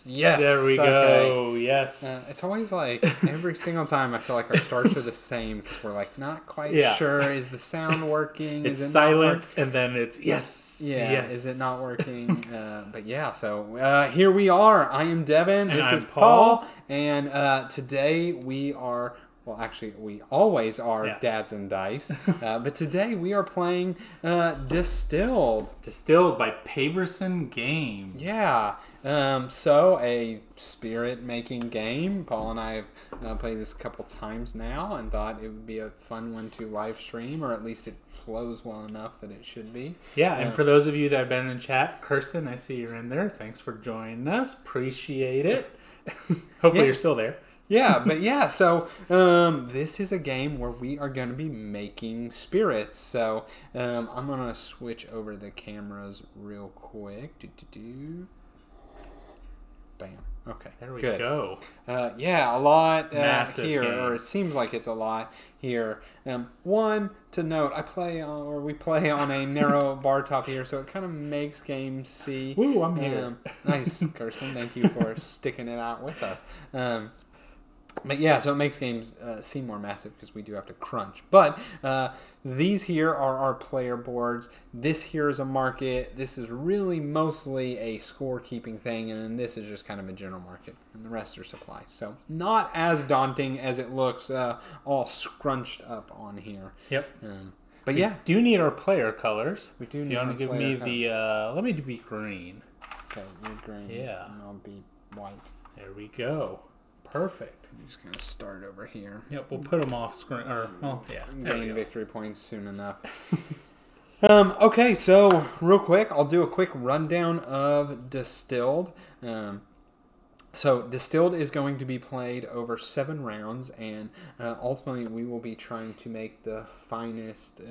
Yes. There we go. Yes. It's always like every single time I feel like our starts are the same because we're like not quite sure. Is the sound working? It's is it silent, and then it's yes. Yeah. Yes. Is it not working? But yeah. So here we are. I am Devin. And This I'm is Paul. Paul. And today we are. Well, actually, we always are Dads and Dice. But today we are playing Distilled. Distilled by Paverson Games. Yeah. So a spirit-making game. Paul and I have played this a couple times now and thought it would be a fun one to live stream, or at least it flows well enough that it should be. Yeah, and for those of you that have been in chat, Kirsten, I see you're in there. Thanks for joining us. Appreciate it. Hopefully you're still there. Yeah, but yeah, so this is a game where we are going to be making spirits. So I'm going to switch over the cameras real quick. Bam. Okay, there we good. go. Yeah, a lot Massive here, game. or it seems like it's a lot here. One to note, we play on a narrow bar top here, so it kind of makes games see. Woo, I'm here. Nice, Kirsten. Thank you for sticking it out with us. But yeah, so it makes games seem more massive because we do have to crunch. But these here are our player boards. This here is a market. This is really mostly a scorekeeping thing, and then this is just kind of a general market, and the rest are supply. So not as daunting as it looks, all scrunched up on here. Yep. But yeah, we do need our player colors. We do. If you want to give me the, let me be green. Okay, you're green. Yeah. And I'll be white. There we go. Perfect. I'm just going to start over here. Yep, we'll put them off screen. Or, oh, yeah. Gain victory points soon enough. Okay, so real quick, I'll do a quick rundown of Distilled. So Distilled is going to be played over 7 rounds, and ultimately we will be trying to make the finest.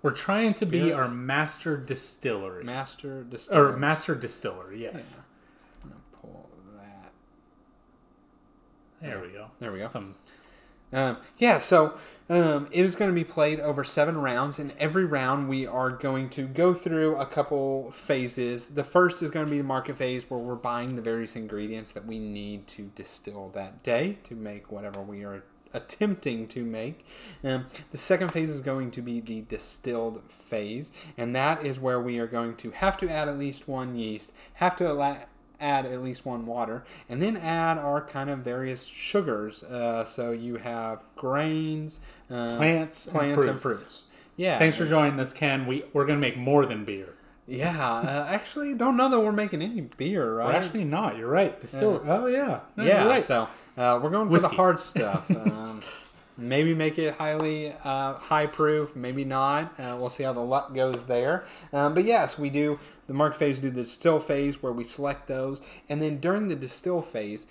We're trying to be our spirits. master distillery. Master distiller. Or master distillery, yes. Yeah. I'm going to pull that. There we go. There we go. So it is going to be played over 7 rounds, and every round we are going to go through a couple phases. The first is going to be the market phase, where we're buying the various ingredients that we need to distill that day to make whatever we are attempting to make. The second phase is going to be the distilled phase, and that is where we are going to have to add at least 1 yeast, have to add at least 1 water, and then add our kind of various sugars. So you have grains, plants and fruits. Yeah. Thanks for joining us, Ken. We're going to make more than beer. Yeah. Actually, don't know that we're making any beer, right? We're actually not. You're right. Distillery. Oh, yeah. No, Yeah. you're right. So we're going for the hard stuff. Maybe make it highly high proof, maybe not. We'll see how the luck goes there. But yes, we do the market phase, do the distill phase where we select those. And then during the distill phase,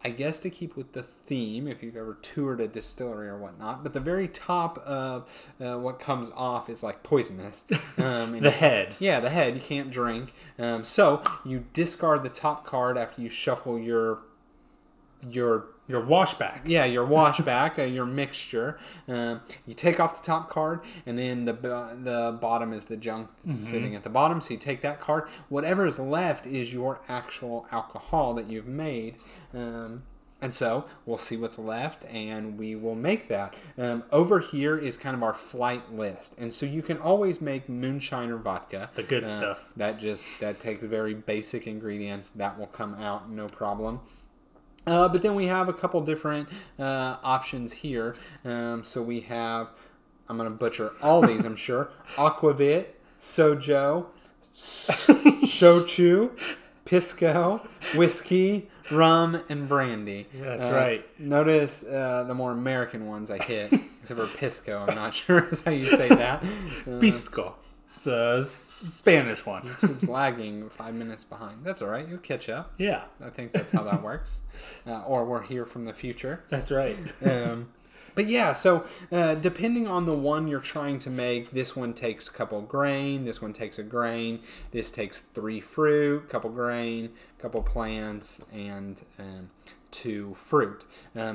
I guess to keep with the theme, if you've ever toured a distillery or whatnot, but the very top of what comes off is like poisonous. The head. Yeah, the head. You can't drink. So you discard the top card after you shuffle your washback. Yeah, your washback, your mixture. You take off the top card, and then the bottom is the junk that's sitting at the bottom. So you take that card. Whatever is left is your actual alcohol that you've made. And so we'll see what's left, and we will make that. Over here is kind of our flight list. And so you can always make moonshine or vodka. The good stuff. That takes very basic ingredients. That will come out, no problem. But then we have a couple different options here. So we have, I'm going to butcher all these, I'm sure. Aquavit, Sojo, Shochu, Pisco, whiskey, rum, and brandy. Yeah, that's right. Notice the more American ones I hit, except for Pisco. I'm not sure is how you say that. Pisco. It's a Spanish one. YouTube's lagging 5 minutes behind. That's all right. You'll catch up. Yeah. I think that's how that works. Or we're here from the future. That's right. But yeah, so depending on the one you're trying to make, this one takes a couple grain, this one takes a grain, this takes 3 fruit, couple grain, couple plants, and 2 fruit.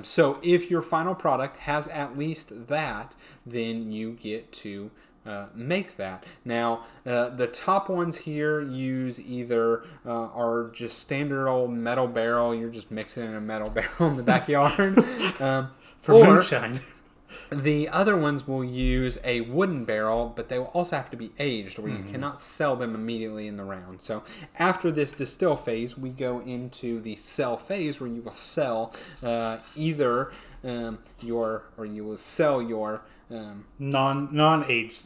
So if your final product has at least that, then you get to make that. Now, the top ones here use either are just standard old metal barrel. You're just mixing in a metal barrel in the backyard. For moonshine. The other ones will use a wooden barrel, but they will also have to be aged, where you cannot sell them immediately in the round. So after this distill phase, we go into the sell phase, where you will sell either your non-aged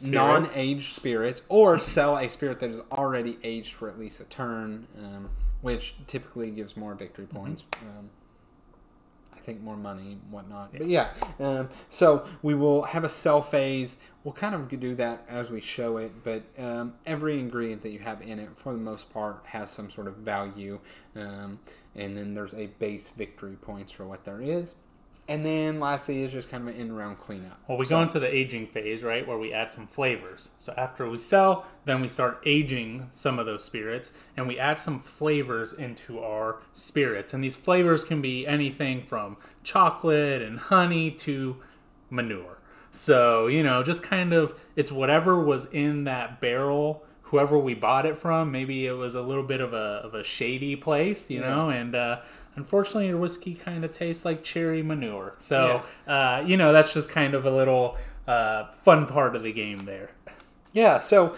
spirits, or sell a spirit that is already aged for at least a turn, which typically gives more victory points. I think more money and whatnot. But yeah, so we will have a sell phase. We'll kind of do that as we show it, but every ingredient that you have in it, for the most part, has some sort of value. And then there's a base victory points for what there is. And then lastly is just kind of an in-round cleanup. Well, we go into the aging phase, right, where we add some flavors. So after we sell, then we start aging some of those spirits, and we add some flavors into our spirits. And these flavors can be anything from chocolate and honey to manure. So, just kind of, it's whatever was in that barrel, whoever we bought it from. Maybe it was a little bit of a shady place, and unfortunately, your whiskey kind of tastes like cherry manure. So, that's just kind of a little fun part of the game there. Yeah, so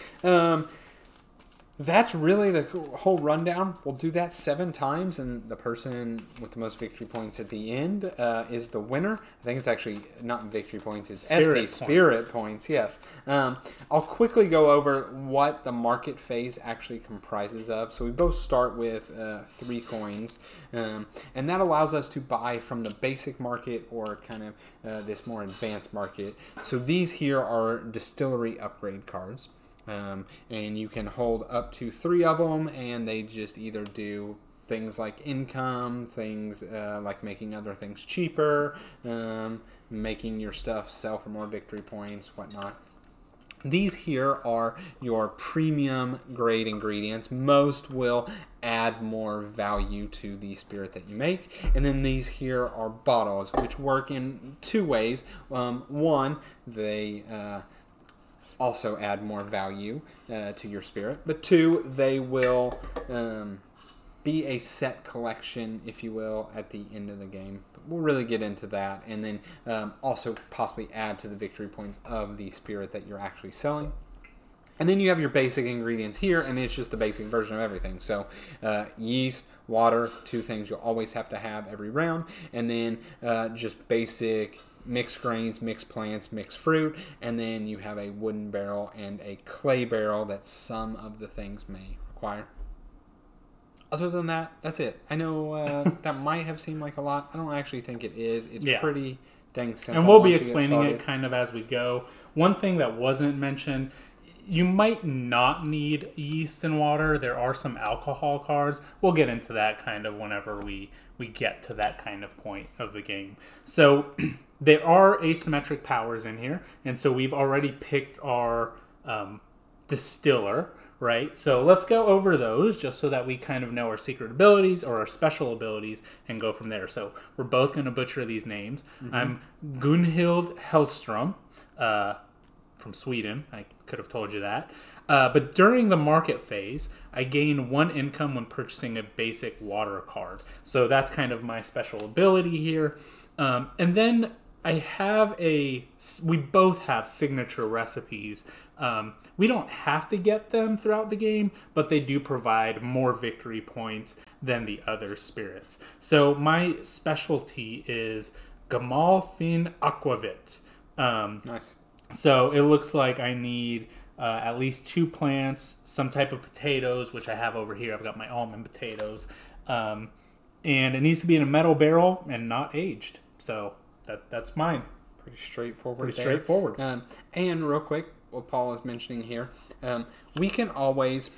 that's really the whole rundown. We'll do that 7 times, and the person with the most victory points at the end is the winner. I think it's actually not victory points, it's spirit points, yes. I'll quickly go over what the market phase actually comprises of. So we both start with 3 coins, and that allows us to buy from the basic market or kind of this more advanced market. So these here are distillery upgrade cards. And you can hold up to 3 of them, and they just either do things like income, things like making other things cheaper, making your stuff sell for more victory points, whatnot. These here are your premium grade ingredients. Most will add more value to the spirit that you make. And then these here are bottles, which work in 2 ways. One, they also add more value to your spirit, but 2, they will be a set collection, if you will, at the end of the game. But we'll really get into that, and then also possibly add to the victory points of the spirit that you're actually selling. And then you have your basic ingredients here, and it's just the basic version of everything. So yeast, water, 2 things you'll always have to have every round, and then just basic mixed grains, mixed plants, mixed fruit, and then you have a wooden barrel and a clay barrel that some of the things may require. Other than that, that's it. I know that might have seemed like a lot. I don't actually think it is. It's pretty dang simple. And we'll be explaining it kind of as we go. One thing that wasn't mentioned, you might not need yeast and water. There are some alcohol cards. We'll get into that kind of whenever we get to that kind of point of the game. So there are asymmetric powers in here, and so we've already picked our distiller, right? So let's go over those just so that we kind of know our secret abilities or our special abilities and go from there. So we're both going to butcher these names. I'm Gunhild Hellstrom from Sweden. I could have told you that. But during the market phase, I gain 1 income when purchasing a basic water card. So that's kind of my special ability here. And then I have we both have signature recipes. We don't have to get them throughout the game, but they do provide more victory points than the other spirits. So my specialty is Gamal Fin Aquavit. Nice. So it looks like I need at least 2 plants, some type of potatoes, which I have over here. I've got my almond potatoes. And it needs to be in a metal barrel and not aged. So that's mine. Pretty straightforward. And real quick, what Paul is mentioning here, we can always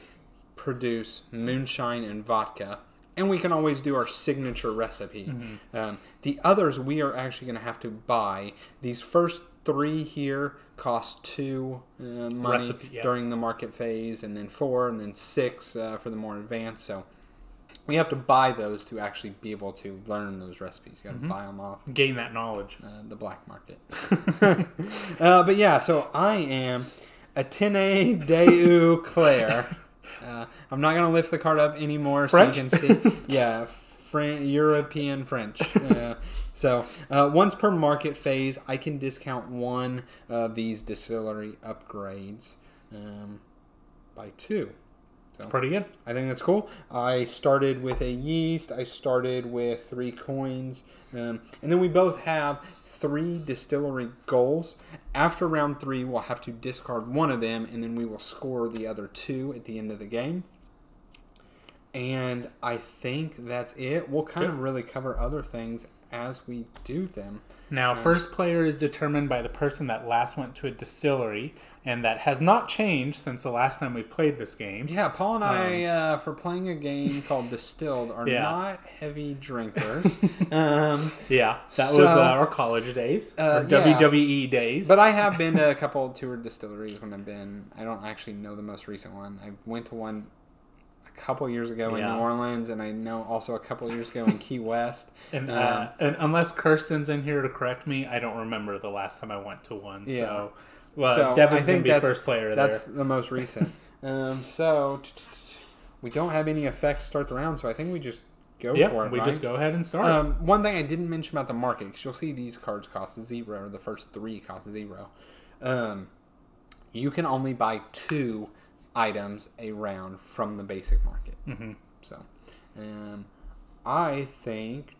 produce moonshine and vodka, and we can always do our signature recipe. The others we are actually going to have to buy. These first 3 here cost 2 money during the market phase, and then 4, and then 6 for the more advanced. So we have to buy those to actually be able to learn those recipes. You got to buy them off. Gain that knowledge. The black market. But yeah, so I am Atene Deu Claire. I'm not going to lift the card up anymore French? so you can see. Yeah, European French. So once per market phase, I can discount one of these distillery upgrades by 2. So, It's pretty good. I think that's cool. I started with a yeast. I started with 3 coins. And then we both have 3 distillery goals. After round 3, we'll have to discard one of them, and then we will score the other 2 at the end of the game. And I think that's it. We'll kind of really cover other things as we do them. Now, first player is determined by the person that last went to a distillery, and that has not changed since the last time we've played this game. Yeah, Paul and I, for playing a game called Distilled, are not heavy drinkers. Yeah, that was our college days, our WWE days. But I have been to a couple tour distilleries when I've been. I don't actually know the most recent one. I went to one a couple years ago in New Orleans, and I know also a couple years ago in Key West. And unless Kirsten's in here to correct me, I don't remember the last time I went to one. Yeah. So, Devin's going to be first player there. That's the most recent. So we don't have any effects to start the round, so I think we just go for it. We just go ahead and start. One thing I didn't mention about the market, because you'll see these cards cost 0, the first 3 cost 0. You can only buy 2 items a round from the basic market. Mm-hmm. So I think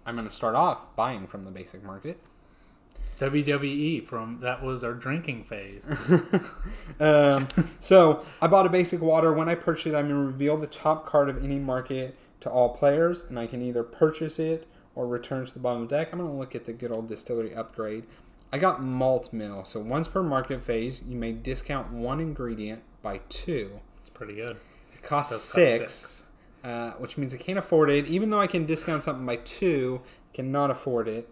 I'm going to start off buying from the basic market. WWE that was our drinking phase. So I bought a basic water. When I purchase it, I'm going to reveal the top card of any market to all players, and I can either purchase it or return to the bottom of the deck. I'm going to look at the good old distillery upgrade. I got malt mill. So once per market phase, you may discount 1 ingredient by 2. It's pretty good. It costs 6, which means I can't afford it. Even though I can discount something by 2, I cannot afford it.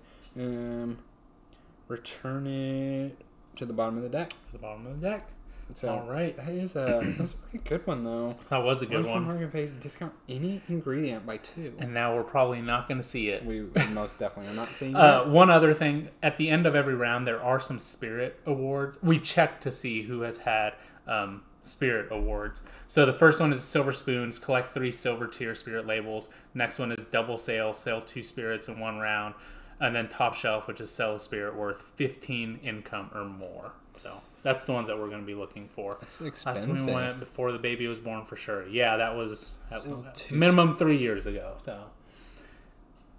Return it to the bottom of the deck. To the bottom of the deck. So all right. That was a pretty good one, though. That was a good one. Market phase, discount any ingredient by 2. And now we're probably not going to see it. We most definitely are not seeing it. One other thing. At the end of every round, there are some spirit awards. We check to see who has had spirit awards. So the first one is silver spoons. Collect 3 silver tier spirit labels. Next one is double sail. Sail 2 spirits in 1 round. And then top shelf, which is sell a spirit worth 15 income or more. So that's the ones that we're going to be looking for. That's expensive. Last one we went before the baby was born for sure. Yeah, that was minimum 3 years ago. So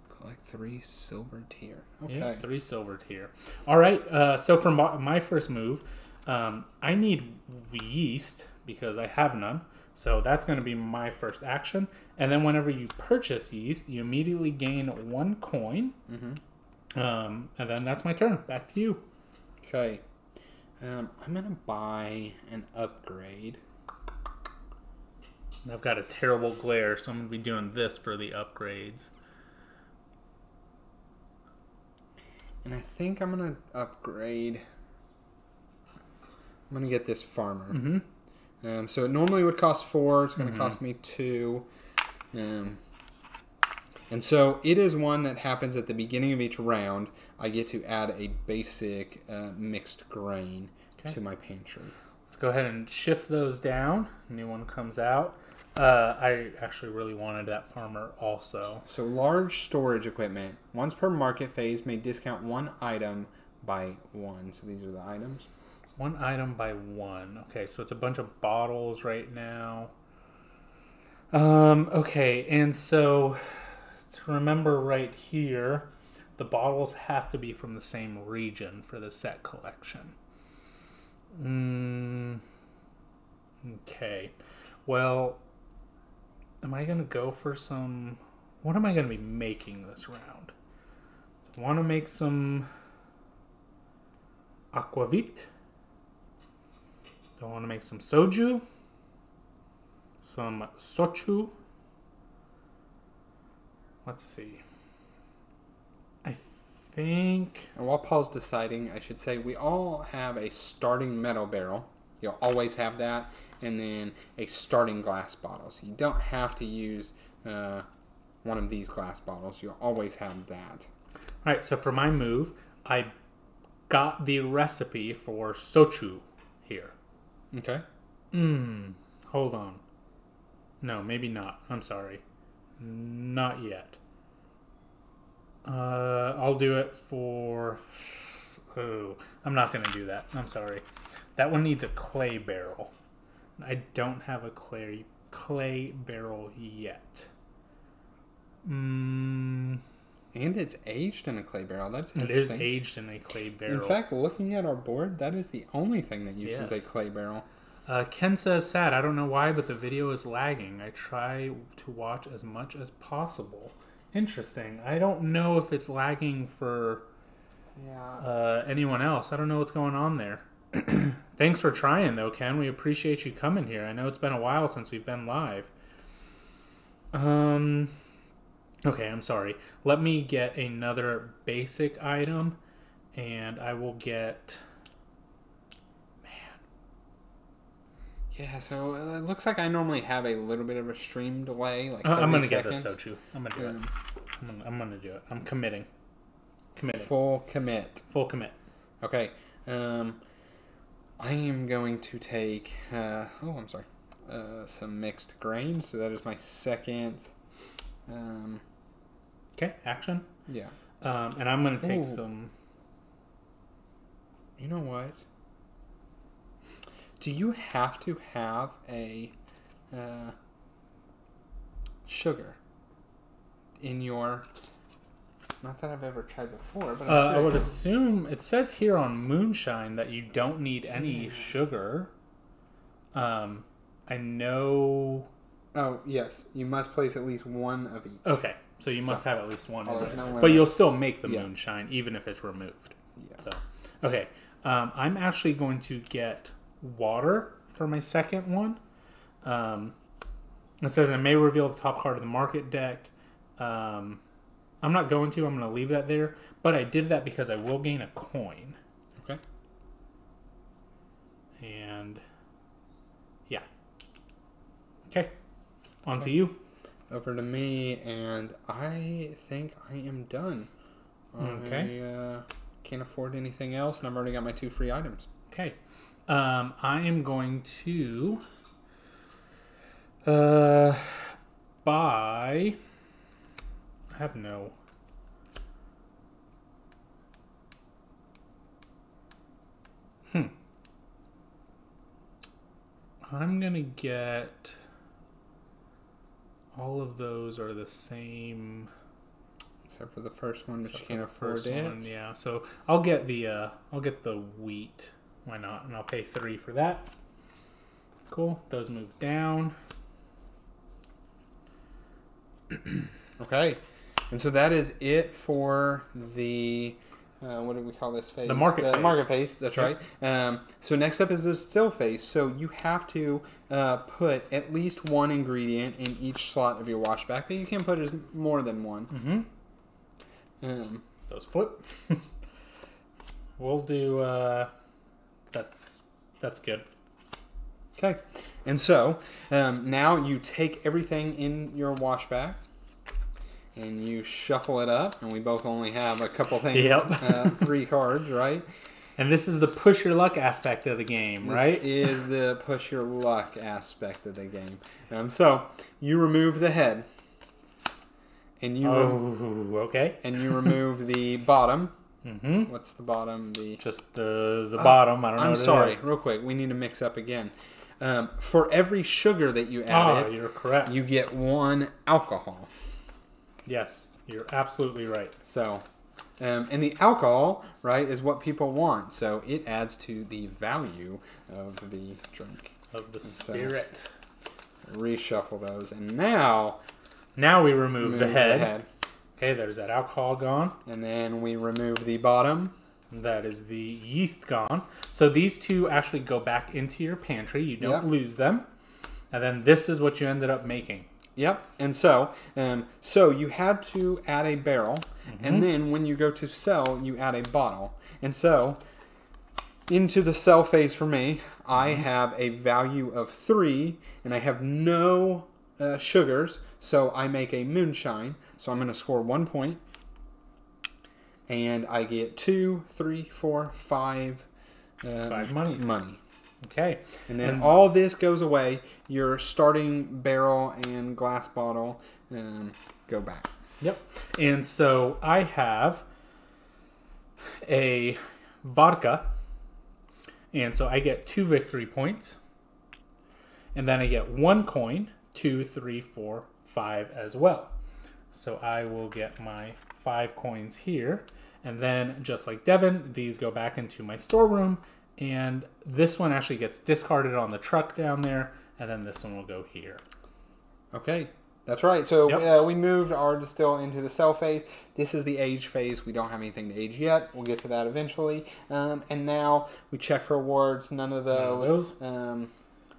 collect 3 silver tier. Okay. Yeah, 3 silver tier. All right. So for my first move, I need yeast because I have none. So that's going to be my first action. And then whenever you purchase yeast, you immediately gain 1 coin. Mm-hmm. And then that's my turn. Back to you. Okay. I'm going to buy an upgrade. I've got a terrible glare, so I'm going to be doing this for the upgrades. And I think I'm going to upgrade. I'm going to get this farmer. Mm-hmm. So it normally would cost 4. It's going to cost me 2. And so it is one that happens at the beginning of each round. I get to add a basic mixed grain to my pantry. Let's go ahead and shift those down. New one comes out. I actually really wanted that farmer also. So large storage equipment. Once per market phase may discount 1 item by 1. So these are the items. 1 item by 1. Okay, so it's a bunch of bottles right now. Okay, and so to remember right here, the bottles have to be from the same region for the set collection. Okay. Well, am I going to go for some... What am I going to be making this round? I want to make some aquavit. Do I want to make some soju? Some sochu? Let's see. I think... And while Paul's deciding, I should say we all have a starting metal barrel. You'll always have that. And then a starting glass bottle. So you don't have to use one of these glass bottles. You'll always have that. All right, so for my move, I got the recipe for sochu here. Okay. Hold on. No, maybe not. I'm sorry. Not yet. I'll do it for... Oh, I'm not going to do that. I'm sorry. That one needs a clay barrel. I don't have a clay barrel yet. And it's aged in a clay barrel. That's It interesting. is aged in a clay barrel. In fact, looking at our board, that is the only thing that uses Yes. a clay barrel. Ken says, sad. I don't know why, but the video is lagging. I try to watch as much as possible. Interesting. I don't know if it's lagging for anyone else. I don't know what's going on there. Thanks for trying, though, Ken. We appreciate you coming here. I know it's been a while since we've been live. Okay, I'm sorry. Let me get another basic item, and I will get... Yeah, so it looks like I normally have a little bit of a stream delay, like 30 I'm going to seconds. get the sochu. I'm going to do it. I'm going to do it. I'm committing. Full commit. Full commit. Okay. I am going to take, some mixed grains. So that is my second. Okay, action. Yeah. And I'm going to take some... You know what? Do you have to have a sugar in your... Not that I've ever tried before, but I would assume it says here on moonshine that you don't need any sugar. I know. Oh yes, you must place at least one of each. Okay, so you must have at least one, no but you'll still make the moonshine even if it's removed. Yeah. So, okay, I'm actually going to get water for my second one. It says I may reveal the top card of the market deck. I'm not going to. I'm going to leave that there. But I did that because I will gain a coin. Okay. And, yeah. Okay. On to you. Over to me, and I think I am done. Okay. I can't afford anything else, and I've already got my 2 free items. Okay. I am going to buy... I have no... I'm going to get... All of those are the same... Except for the first one, but you can't afford it. One, yeah, so I'll get the wheat. Why not? And I'll pay 3 for that. Cool. Those move down. Okay. And so that is it for the, what do we call this phase? The market phase. Market phase, that's right. So next up is the still phase. So you have to put at least one ingredient in each slot of your washback, but you can put more than one. Those flip. We'll do, that's good. Okay. And so now you take everything in your washback, and you shuffle it up, and we both only have a couple things, 3 cards, right? And this is the push your luck aspect of the game, right? This is the push your luck aspect of the game. So you remove the head, and you okay, and you remove the bottom. Mm-hmm. What's the bottom? Just the bottom. I don't know. I'm sorry. Real quick, we need to mix up again. For every sugar that you added, you're correct. You get 1 alcohol. Yes, you're absolutely right. So, and the alcohol, right, is what people want. So it adds to the value of the drink. Of the spirit. So, reshuffle those. And now we remove the head. Okay, there's that alcohol gone. And then we remove the bottom. That is the yeast gone. So these 2 actually go back into your pantry. You don't lose them. And then this is what you ended up making. Yep. And so you had to add a barrel, and then when you go to sell, you add a bottle. And so into the sell phase for me, I have a value of 3, and I have no sugars, so I make a moonshine. So I'm going to score 1 point, and I get 2, 3, 4, 5 5 monies. money. Okay. And then all this goes away. Your starting barrel and glass bottle go back. Yep. And so I have a vodka. And so I get 2 victory points. And then I get 1 coin, 2, 3, 4, 5 as well. So I will get my 5 coins here. And then, just like Devin, these go back into my storeroom. And this one actually gets discarded on the truck down there. And then this one will go here. Okay, that's right. So Yep. we moved our distill into the sell phase. This is the age phase. We don't have anything to age yet. We'll get to that eventually. And now we check for awards. None of those.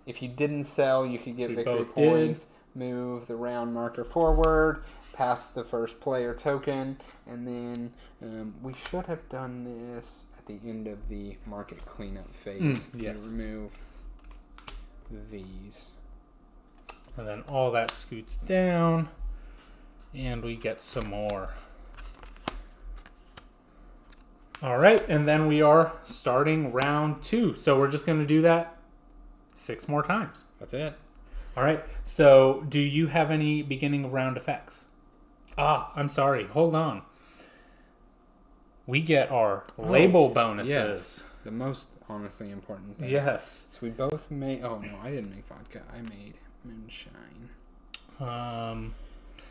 If you didn't sell, you could get victory points. Move the round marker forward. Pass the first player token. And then we should have done this at the end of the market cleanup phase. Yes. Remove these. And then all that scoots down. And we get some more. All right. And then we are starting round 2. So we're just going to do that 6 more times. That's it. All right. So do you have any beginning of round effects? I'm sorry. Hold on. We get our label bonuses. Yes. The most honestly important thing. Yes. So we both made... Oh, no, I didn't make vodka. I made moonshine.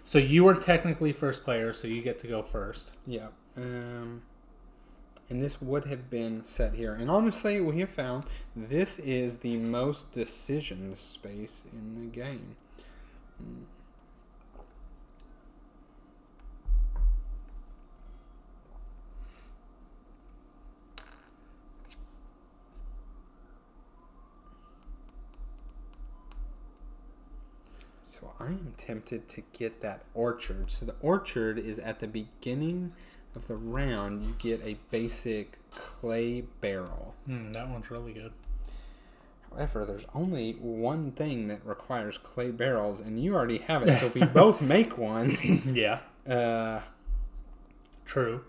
So you were technically first player, so you get to go first. Yeah. And this would have been set here. And honestly, we have found this is the most decision space in the game. So I am tempted to get that orchard. So the orchard is at the beginning of the round. You get a basic clay barrel. That one's really good. However, there's only one thing that requires clay barrels, and you already have it. So if we both make one, Yeah. True.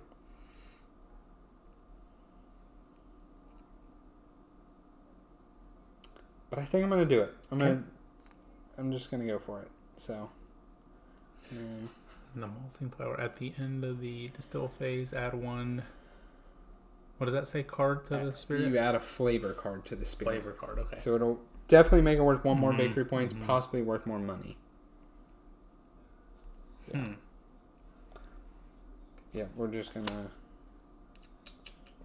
but I think I'm gonna do it. I'm just gonna go for it. So. And the malting flour at the end of the distill phase, add 1. What does that say? Card to the spirit? You add a flavor card to the spirit. Flavor card, okay. So it'll definitely make it worth 1 more victory points, possibly worth more money. Yeah. Yeah, we're gonna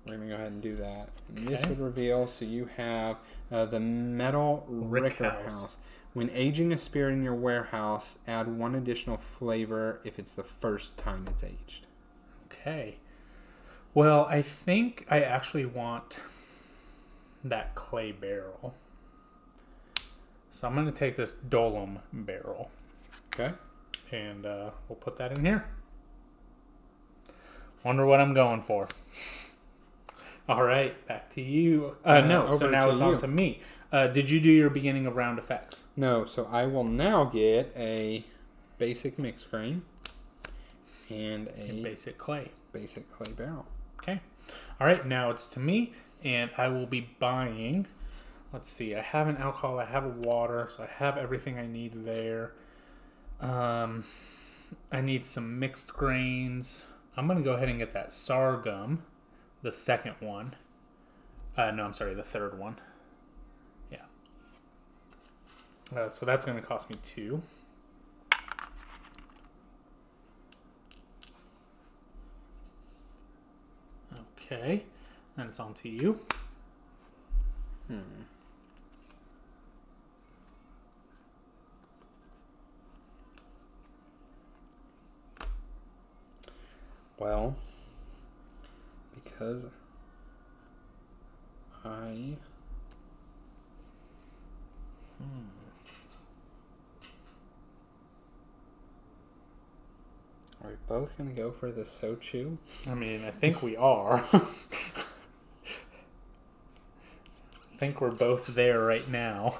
go ahead and do that. And this would reveal. So you have the metal Ricker House. When aging a spirit in your warehouse, add 1 additional flavor if it's the first time it's aged. Okay. Well, I think I actually want that clay barrel. So I'm going to take this Dolom barrel. Okay. And we'll put that in here. Wonder what I'm going for. All right, back to you. No, so now it's on to me. Did you do your beginning of round effects? No, so I will now get a basic mix grain and a basic clay barrel. Okay. All right, now it's to me, and I will be buying. Let's see. I have an alcohol. I have a water, so I have everything I need there. I need some mixed grains. I'm gonna go ahead and get that sorghum, the second one. No, I'm sorry, the third one. Yeah. So that's gonna cost me 2. Okay, and it's on to you. Well, because I... Are we both going to go for the Sochu? I mean, I think we are. I think we're both there right now.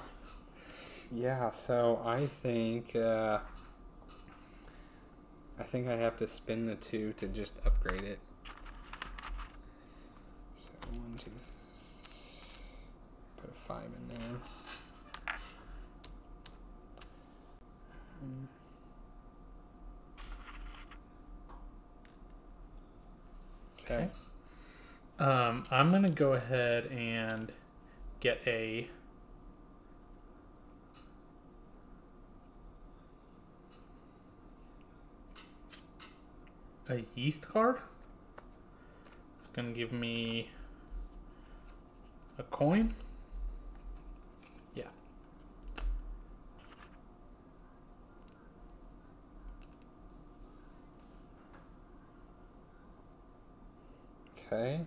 Yeah, so I think I have to spin the 2 to just upgrade it. in there. Okay. I'm going to go ahead and get a yeast card. It's going to give me a coin. Yeah. Okay.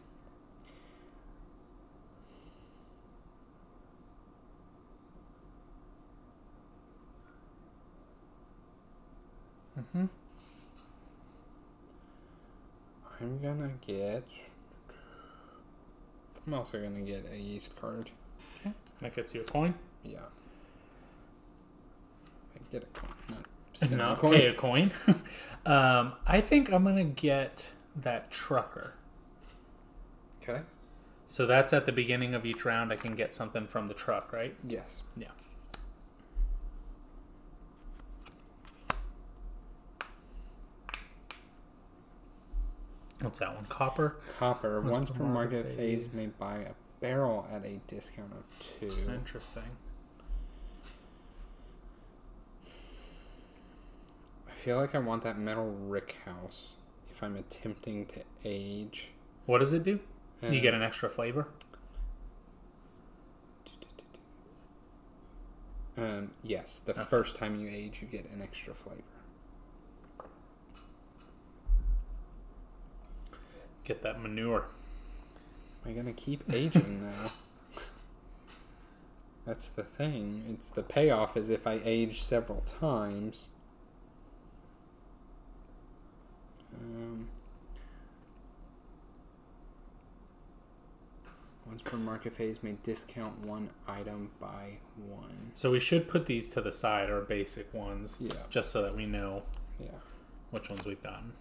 Mm-hmm. I'm also gonna get a yeast card. Okay. That gets you a coin. Yeah. I get a coin, not spend Not a coin. pay a coin. I think I'm gonna get that trucker. Okay. So that's at the beginning of each round. I can get something from the truck, right? Yes. Yeah. What's that one? Copper? Copper. Once per market phase may buy a barrel at a discount of 2. Interesting. I feel like I want that metal rick house if I'm attempting to age. What does it do? You get an extra flavor? Yes. The first time you age, you get an extra flavor. Get that manure. Am I going to keep aging, though? That's the thing. It's the payoff is if I age several times. Once per market phase may discount one item by 1. So we should put these to the side, our basic ones. Yeah. Just so that we know Yeah. which ones we've gotten.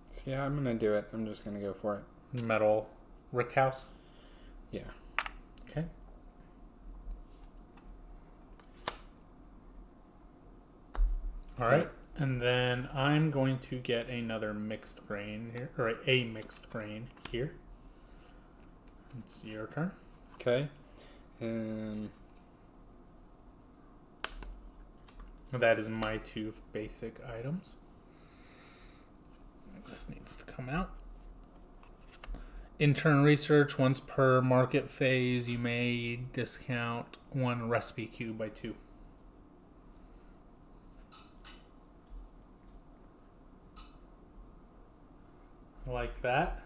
So yeah, I'm going to do it. I'm just going to go for it. Metal rick house. Yeah. Okay. All right. And then I'm going to get another mixed grain here, or a mixed grain here. It's your turn. Okay. That is my 2 basic items. This needs to come out. Intern research. Once per market phase, you may discount 1 recipe cube by 2. Like that.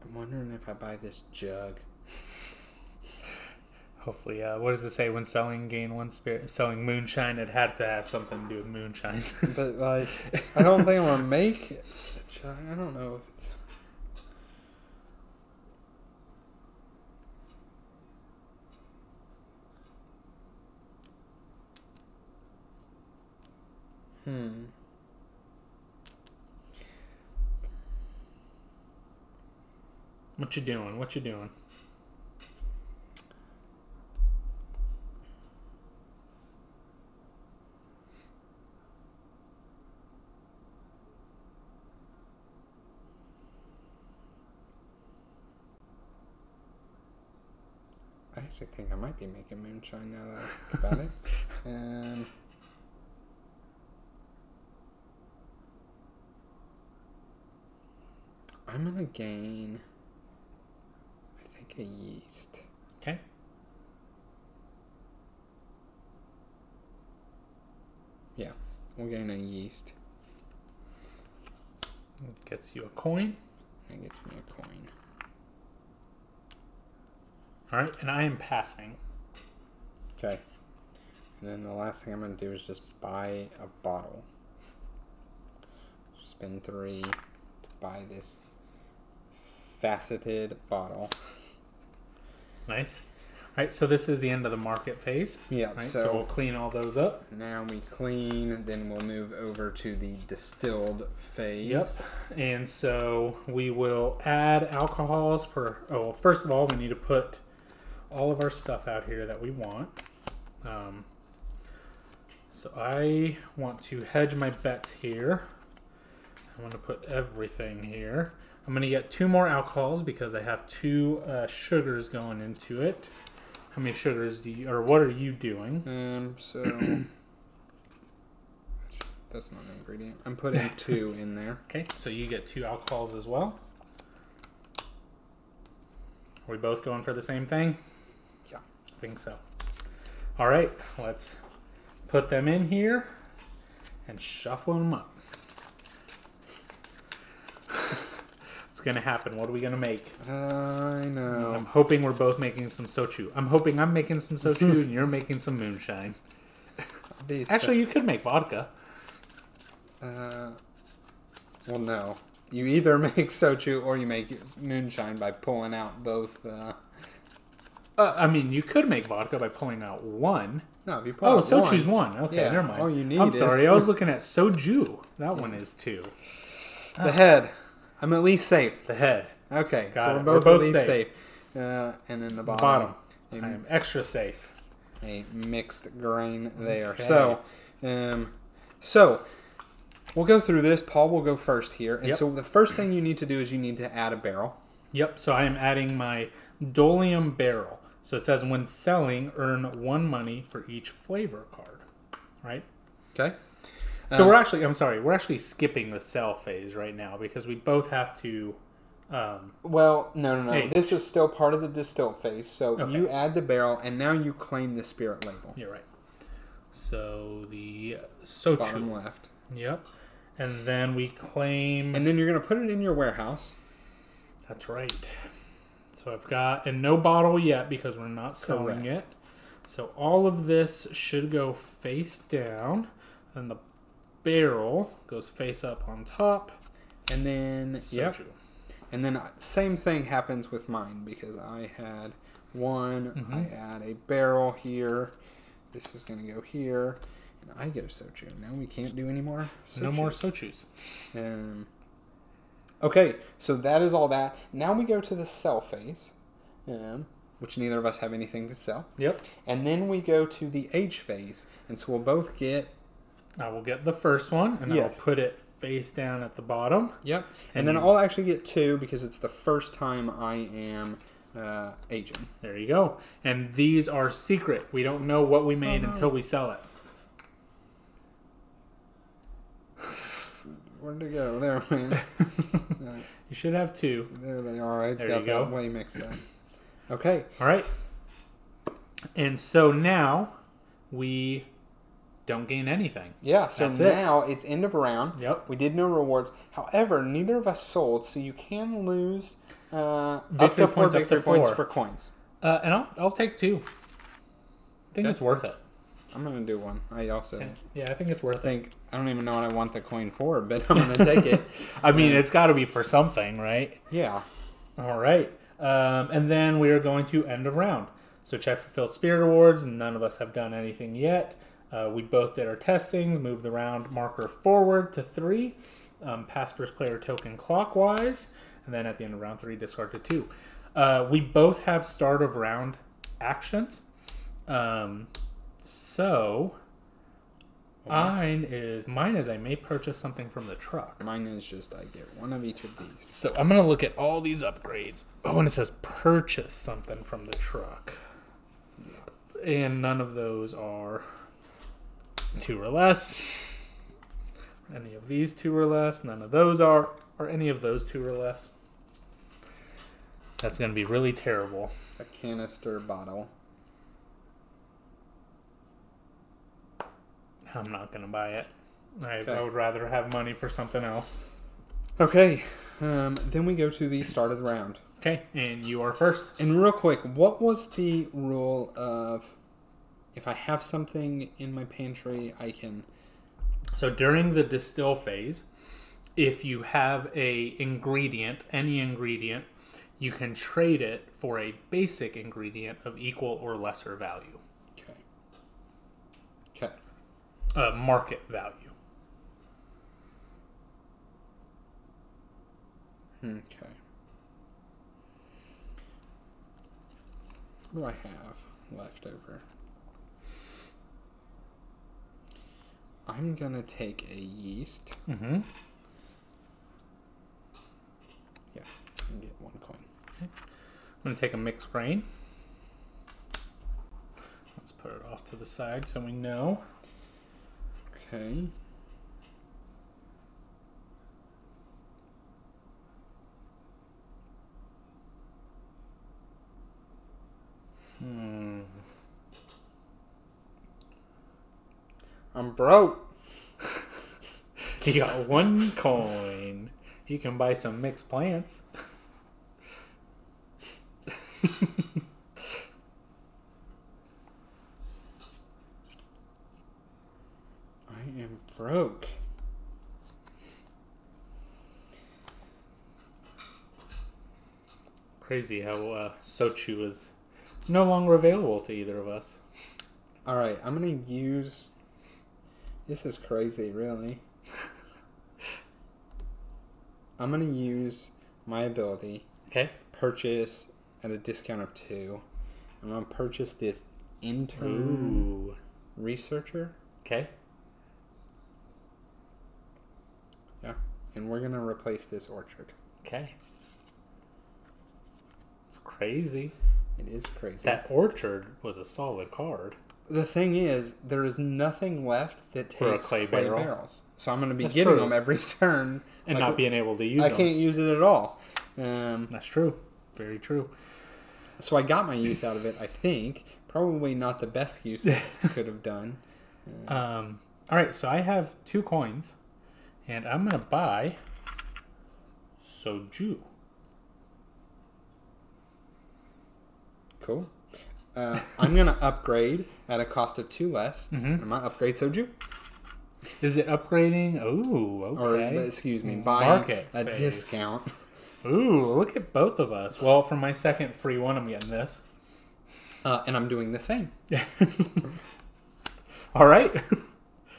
I'm wondering if I buy this jug. Hopefully, what does it say? When selling gain 1 spirit, selling moonshine, it had to have something to do with moonshine. But, like, I don't think I'm going to make a jug. I don't know if it's... What you doing? What you doing? I actually think I might be making moonshine now that I think about it. I'm going to gain, I think, a yeast. Okay. Yeah, we'll gain a yeast. It gets you a coin. That gets me a coin. All right, and I am passing. Okay. And then the last thing I'm going to do is just buy a bottle. Spend 3 to buy this faceted bottle. Nice. All right, so this is the end of the market phase. Yeah, right, so we'll clean all those up. Now we clean, then we'll move over to the distilled phase. Yep. And so we will add alcohols for. Oh, well, first of all, we need to put all of our stuff out here that we want. So I want to hedge my bets here. I want to put everything here. I'm going to get 2 more alcohols because I have 2 sugars going into it. How many sugars do you, or what are you doing? So that's not an ingredient. I'm putting 2 in there. Okay, so you get 2 alcohols as well. Are we both going for the same thing? Yeah. I think so. All right, let's put them in here and shuffle them up. It's going to happen. What are we going to make? I know. I'm hoping we're both making some sochu. I'm hoping I'm making some sochu and you're making some moonshine. Actually, you could make vodka. Well, no. You either make sochu or you make moonshine by pulling out both. I mean, you could make vodka by pulling out one. No, if you pull out sochu's one. Okay, yeah, never mind. all you need I'm sorry, I was looking at soju. That one is 2. The head. I'm at least safe. The head. Okay, Got so it. we're both at least safe. And then the Bottom. A, I am extra safe. a mixed grain there. Okay. So we'll go through this. Paul will go first here. And Yep. so the first thing you need to do is you need to add a barrel. Yep, so I am adding my Dolium barrel. So it says when selling, earn 1 money for each flavor card. Right? Okay. So we're actually skipping the sell phase right now because we both have to. Well, no. Age. This is still part of the distilled phase. So Okay. you add the barrel, and now you claim the spirit label. You're right. So the sochu. Bottom left. Yep. And then we claim. And then you're going to put it in your warehouse. That's right. So I've got, and no bottle yet because we're not selling it. So all of this should go face down, and the barrel goes face up on top. And then, Soju. And then same thing happens with mine because I had 1. Mm-hmm. I add a barrel here. This is going to go here. And I get a soju. Now we can't do any more soju. No more sochus. Okay, so that is all that. Now we go to the sell phase, which neither of us have anything to sell. Yep. And then we go to the age phase. And so we'll both get... I will get the first one, and Yes. I'll put it face down at the bottom. Yep. And then I'll actually get 2 because it's the first time I am aging. There you go. And these are secret. We don't know what we made until we sell it. Where'd they go? There, man. You should have 2. There they are. I There got you go. that way mixed up. Okay. All right. And so now we don't gain anything. Yeah, so That's now it's end of round. Yep. We did no rewards. However, neither of us sold, so you can lose up Victory to 4 points up victory to points 4. for coins. And I'll take 2. I think Okay. it's worth it. I'm going to do 1. I also Yeah, I think it's worth it. I don't even know what I want the coin for, but I'm going to take it. I mean, it's got to be for something, right? Yeah. All right. And then we are going to end of round. So check for filled spirit awards. None of us have done anything yet. We both did our testings. Move the round marker forward to 3. Pass first player token clockwise. And then at the end of round 3, discard to 2. We both have start of round actions. So mine is I may purchase something from the truck. Mine is just I get 1 of each of these. So I'm going to look at all these upgrades. Oh, and it says purchase something from the truck. And none of those are 2 or less. Any of these 2 or less. None of those are any of those 2 or less. That's going to be really terrible. A canister bottle. I'm not going to buy it. Okay. I would rather have money for something else. Okay. Then we go to the start of the round. Okay, and you are first. And real quick, what was the rule of if I have something in my pantry, I can... So during the distill phase, if you have any ingredient, you can trade it for a basic ingredient of equal or lesser value. Okay. Market value. Okay. What do I have left over? I'm going to take a yeast. Mm-hmm. Yeah, and get 1 coin. Okay. I'm going to take a mixed grain. Let's put it off to the side so we know. Okay. I'm broke. You got 1 coin. You can buy some mixed plants. I am broke. Crazy how Sochu is no longer available to either of us. All right, I'm going to use... This is crazy, really. I'm going to use my ability. Okay. Purchase at a discount of 2. I'm going to purchase this intern researcher. Okay. Yeah. And we're going to replace this orchard. Okay. It's crazy. It is crazy. That orchard was a solid card. The thing is, there is nothing left that takes For a clay barrel. barrels. So I'm going to be That's getting true. them every turn. And Like, not being able to use I them. can't use it at all. That's true. Very true. So I got my use out of it, I think. Probably not the best use I could have done. All right, so I have 2 coins. And I'm going to buy soju. Cool. I'm going to upgrade at a cost of 2 less. Mm-hmm. I'm going to upgrade soju. Is it upgrading? Ooh, okay. Or, excuse me, buying Market a phase. discount. Ooh, look at both of us. Well, for my second free one, I'm getting this. And I'm doing the same. All right.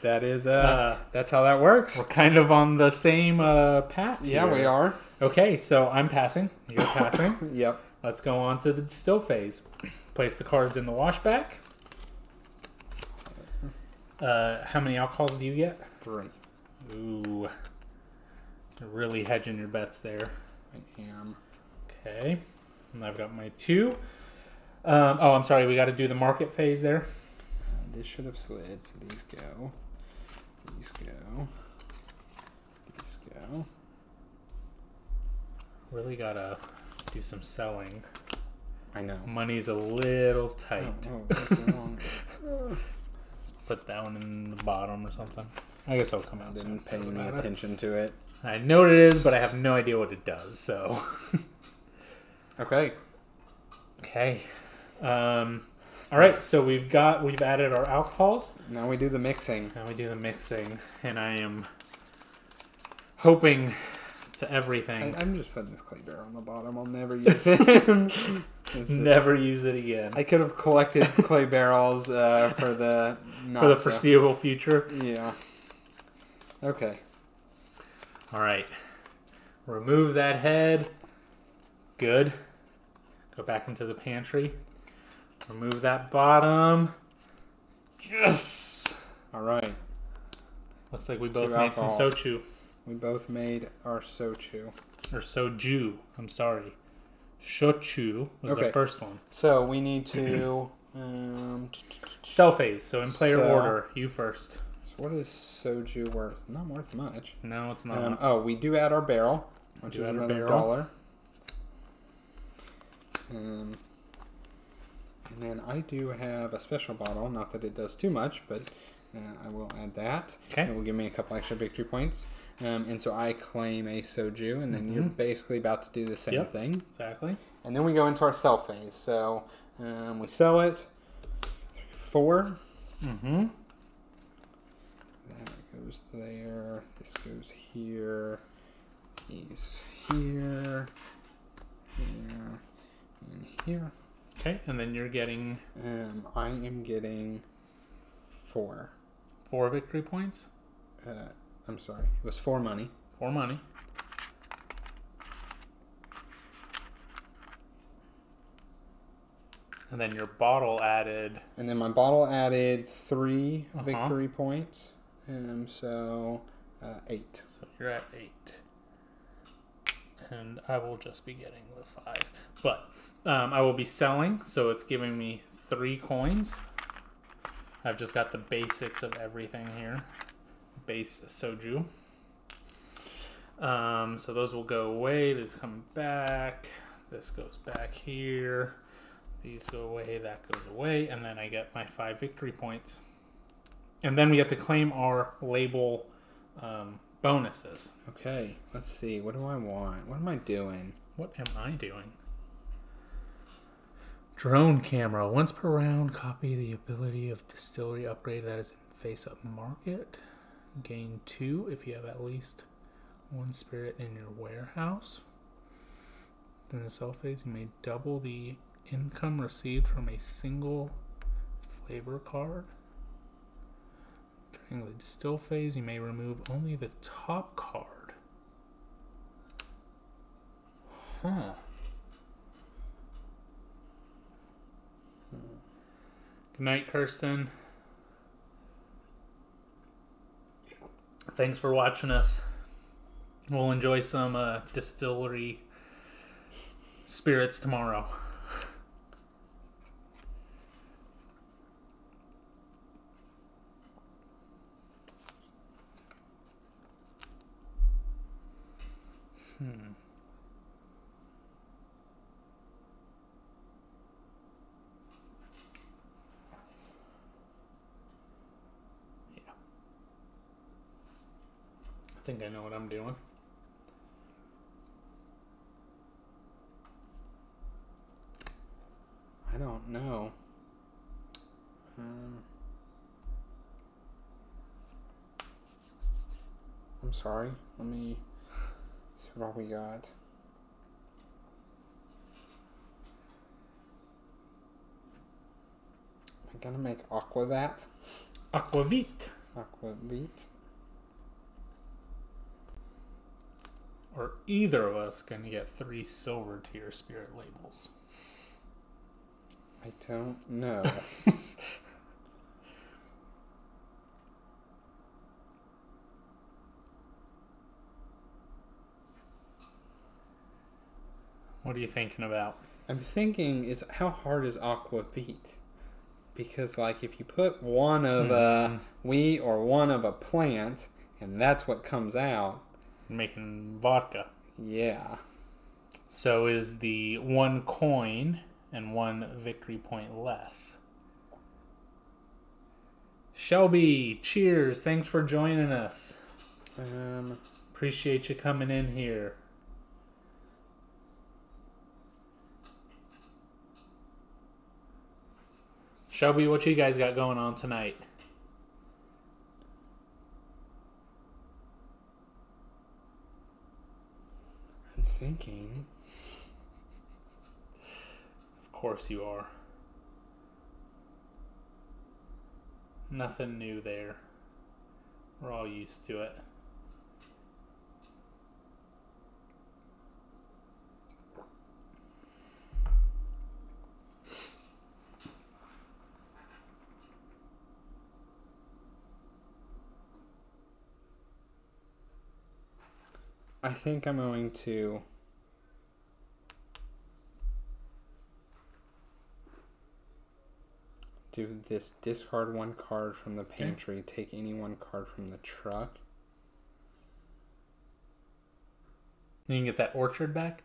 That is, that's how that works. We're kind of on the same path Yeah, here. we are. Okay, so I'm passing. You're passing. Yep. Let's go on to the distill phase. Place the cards in the washback. How many alcohols do you get? 3. Ooh. You're really hedging your bets there. I am. Okay. And I've got my 2. Oh, I'm sorry. We got to do the market phase there. This should have slid, so these go. These go. These go. Really got to do some selling. I know. Money's a little tight. That's wrong. Just put that one in the bottom or something. I guess I'll come I out soon. didn't pay Doesn't any matter. attention to it. I know what it is, but I have no idea what it does. So, Okay. okay. All right. So we've added our alcohols. Now we do the mixing. Now we do the mixing, and I am hoping to everything. I'm just putting this clay barrel on the bottom. I'll never use it. It's just- Never use it again I could have collected clay barrels for the for the foreseeable future. Yeah. Okay. All right. Remove that head. Good. Go back into the pantry. Remove that bottom. Yes. All right. Looks like we both 2 made some alcohols. sochu. We both made our sochu. Or soju. I'm sorry. Shochu was the Okay. first one. So we need to. Cell phase. So in player Cell. order, you first. So what is soju worth? Not worth much. No, it's not. We do add our barrel, which Do is add our another barrel. $1. And then I do have a special bottle. Not that it does too much, but I will add that. Okay. It will give me a couple extra victory points. And so I claim a soju, and then you're basically about to do the same Yep. thing. Exactly. And then we go into our sell phase. So we sell it. 3, 4. Mm-hmm. That goes there. This goes here. He's here. Here. And here. Okay, and then you're getting... I am getting 4. 4 victory points? I'm sorry. It was 4 money. 4 money. And then your bottle added... And then my bottle added 3 victory points. So 8. So you're at 8. And I will just be getting the 5. But I will be selling, so it's giving me 3 coins. I've just got the basics of everything here. Base soju. So those will go away. This come back. This goes back here. These go away. That goes away. And then I get my 5 victory points. And then we have to claim our label bonuses. Okay, let's see. What do I want? What am I doing? What am I doing? Drone camera. Once per round, copy the ability of distillery upgrade that is in face-up market. Gain 2 if you have at least 1 spirit in your warehouse. During the sell phase, you may double the income received from a single flavor card. During the distill phase, you may remove only the top card. Huh. Good night, Kirsten. Thanks for watching us. We'll enjoy some distillery spirits tomorrow. I think I know what I'm doing. I don't know. I'm sorry. Let me see what all we got. Am I gonna make aquavat? Aquavit. Aquavit. Or either of us gonna get 3 silver tier spirit labels. I don't know. What are you thinking about? I'm thinking is how hard is aquavit? Because like if you put one of a wheat or one of a plant and that's what comes out. Making vodka. Yeah. So is the 1 coin and 1 victory point less. Shelby, cheers. Thanks for joining us. Appreciate you coming in here. Shelby, what you guys got going on tonight? I'm thinking. Of course you are. Nothing new there. We're all used to it. I think I'm going to do this. Discard 1 card from the pantry. Take any 1 card from the truck. You can get that orchard back?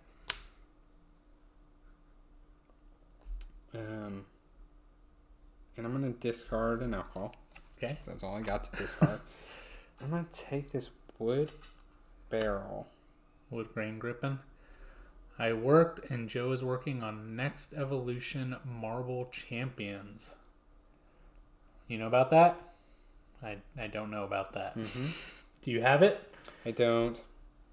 And I'm going to discard an alcohol. Okay. That's all I got to discard. I'm going to take this wood barrel. Wood grain gripping. I worked and Joe is working on Next Evolution Marble Champions. You know about that? I don't know about that. Mm-hmm. Do you have it? I don't.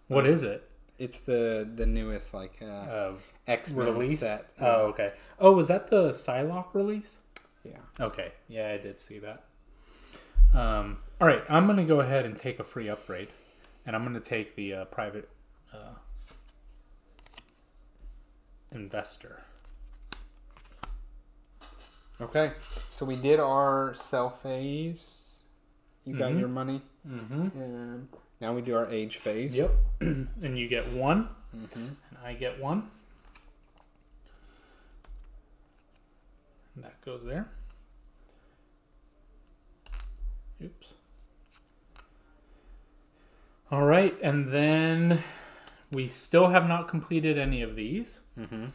What is it? It's the newest X-Men release set. Oh, okay. Oh, was that the Psylocke release? Yeah. Okay. Yeah, I did see that. All right, I'm going to go ahead and take a free upgrade. And I'm going to take the private investor. Okay. So we did our sell phase. You got your money. Mm-hmm. And now we do our age phase. Yep. And you get 1. Mm-hmm. And I get 1. And that goes there. Oops. All right, and then we still have not completed any of these. Mm-hmm.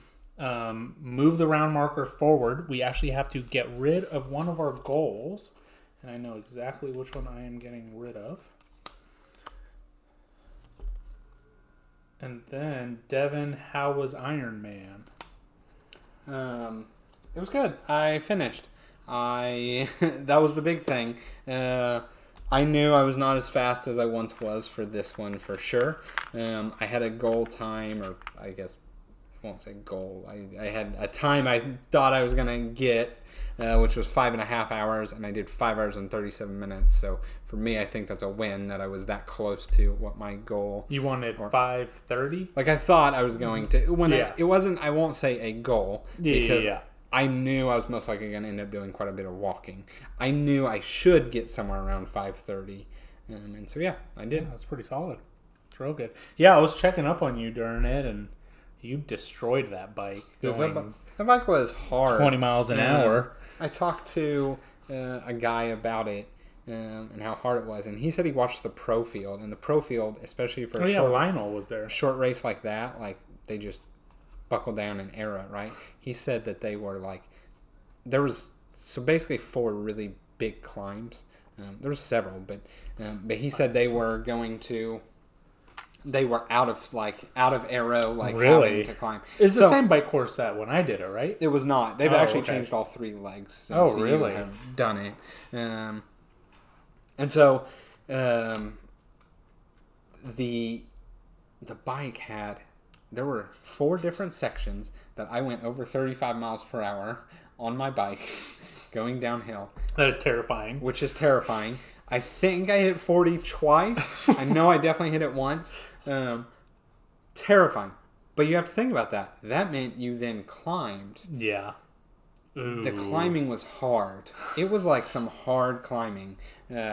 Move the round marker forward. We actually have to get rid of one of our goals, and I know exactly which one I am getting rid of. And then, Devin, how was Iron Man? It was good. I finished. That was the big thing. I knew I was not as fast as I once was for this one for sure. I had a goal time, or I guess I won't say goal. I had a time I thought I was gonna get, which was 5.5 hours, and I did 5 hours and 37 minutes. So for me, I think that's a win that I was that close to what my goal. You wanted 5:30? Like I thought I was going to. Yeah. It wasn't. I won't say a goal because. Yeah. I knew I was most likely going to end up doing quite a bit of walking. I knew I should get somewhere around 5:30. And so, yeah, I did. Yeah, that's pretty solid. It's real good. Yeah, I was checking up on you during it, and you destroyed that bike. That bike was hard. 20 miles an hour. I talked to a guy about it and how hard it was. And he said he watched the pro field. And the pro field, especially for Lionel was there. Short race like that, like they just buckle down and era, right? He said that they were there was basically 4 really big climbs. There was several, but he said they were out of arrow, really having to climb. It's the same bike course that when I did it, right? It was not. They've actually changed all 3 legs since you have done it. And so the bike had. There were 4 different sections that I went over 35 miles per hour on my bike going downhill. That is terrifying. Which is terrifying. I think I hit 40 twice. I know I definitely hit it once. Terrifying. But you have to think about that. That meant you then climbed. Yeah. Ooh. The climbing was hard. It was like some hard climbing.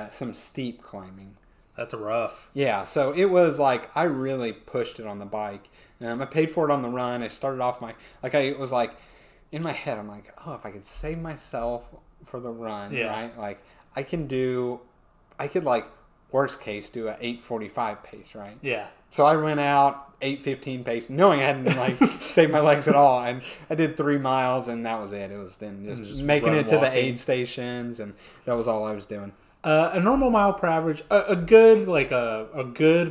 Some steep climbing. That's rough. Yeah, so it was like I really pushed it on the bike. I paid for it on the run. I started off I was like, in my head, I'm like, oh, if I could save myself for the run, right? Like, I could worst case, do a 8:45 pace, right? Yeah. So I went out 8:15 pace, knowing I hadn't saved my legs at all, and I did 3 miles, and that was it. It was then just making it to the aid stations, and that was all I was doing. A normal mile per average, a good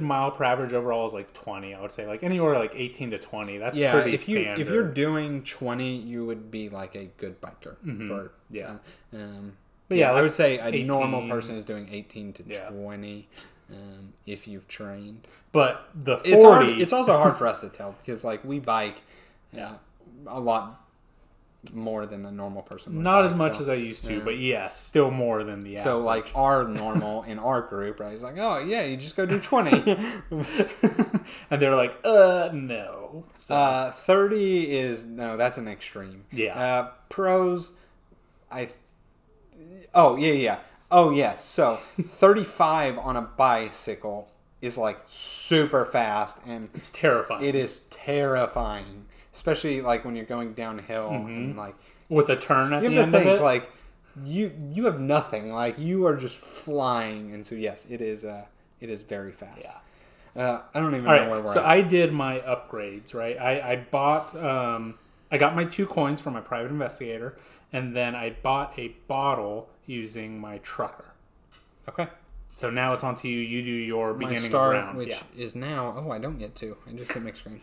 mile per average overall is 20. I would say anywhere 18 to 20. That's pretty standard. If you're doing 20, you would be a good biker. Mm-hmm. But I would say a normal person is doing 18 to 20 if you've trained. But the 40, it's also hard for us to tell because we bike a lot more than a normal person would. Not as much as I used to, but yes, still more than the average. So our normal in our group, right? It's oh yeah, you just go do 20. And they're no. So. 30 is that's an extreme. Yeah. Pros, Oh yes. So 35 on a bicycle is super fast, and it's terrifying. It is terrifying. Especially when you're going downhill and with a turn at the end of it. You have nothing. You are just flying, and so yes, it is very fast. Yeah. I don't even know where we're at. So I did my upgrades, right? I bought I got my 2 coins from my private investigator, and then I bought a bottle using my trucker. Okay. So now it's on to you. You do your beginning start, of round. Which is now I don't get to. I just hit mix screen.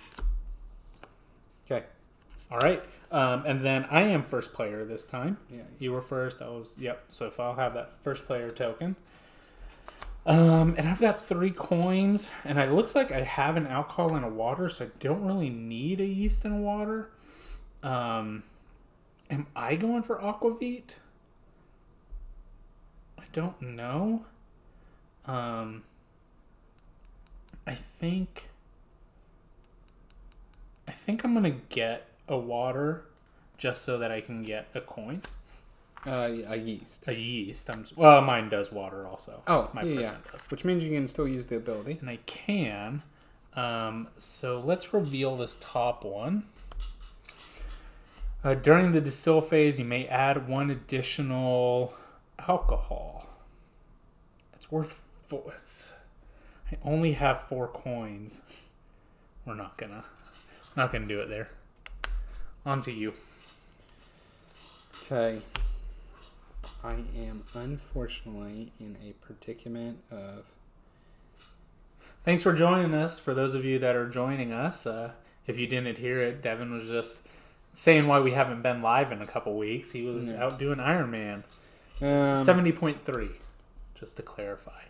Okay. All right. And then I am first player this time. Yeah. You were first. I was, yep. So if I'll have that first player token. And I've got 3 coins, and it looks like I have an alcohol and a water, so I don't really need a yeast and a water. Am I going for aquavit? I don't know. I think I'm gonna get a water just so that I can get a coin. A yeast. A yeast. Well, mine does water also. Oh, my yeah. person does. Which means you can still use the ability. And I can. So let's reveal this top one. During the distill phase, you may add 1 additional alcohol. It's worth 4. I only have 4 coins. We're not gonna do it there. On to you. Okay. I am unfortunately in a predicament of... Thanks for joining us. For those of you that are joining us, if you didn't hear it, Devin was just saying why we haven't been live in a couple weeks. He was out doing Iron Man. 70.3, just to clarify.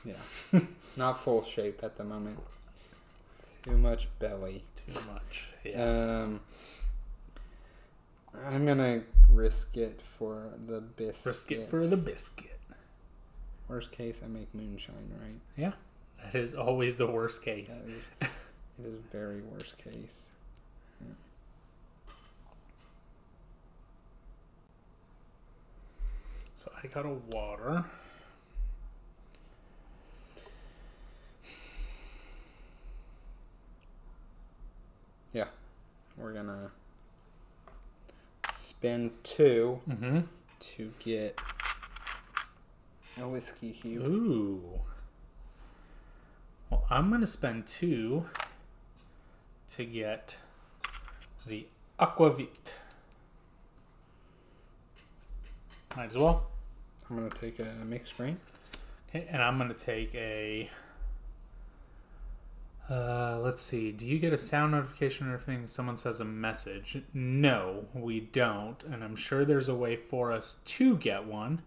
Yeah. Not full shape at the moment. Too much belly. Too much. Yeah. I'm gonna risk it for the biscuit. Risk it for the biscuit. Worst case, I make moonshine, right? Yeah. That is always the worst case. It is very worst case. Yeah. So I got a water. Yeah. We're gonna spend 2 to get a whiskey hue. Ooh. Well, I'm gonna spend 2 to get the aquavit. Might as well. I'm gonna take a mixed grain. Okay, and I'm gonna take a. Let's see. Do you get a sound notification or anything? Someone says a message. No, we don't. And I'm sure there's a way for us to get one.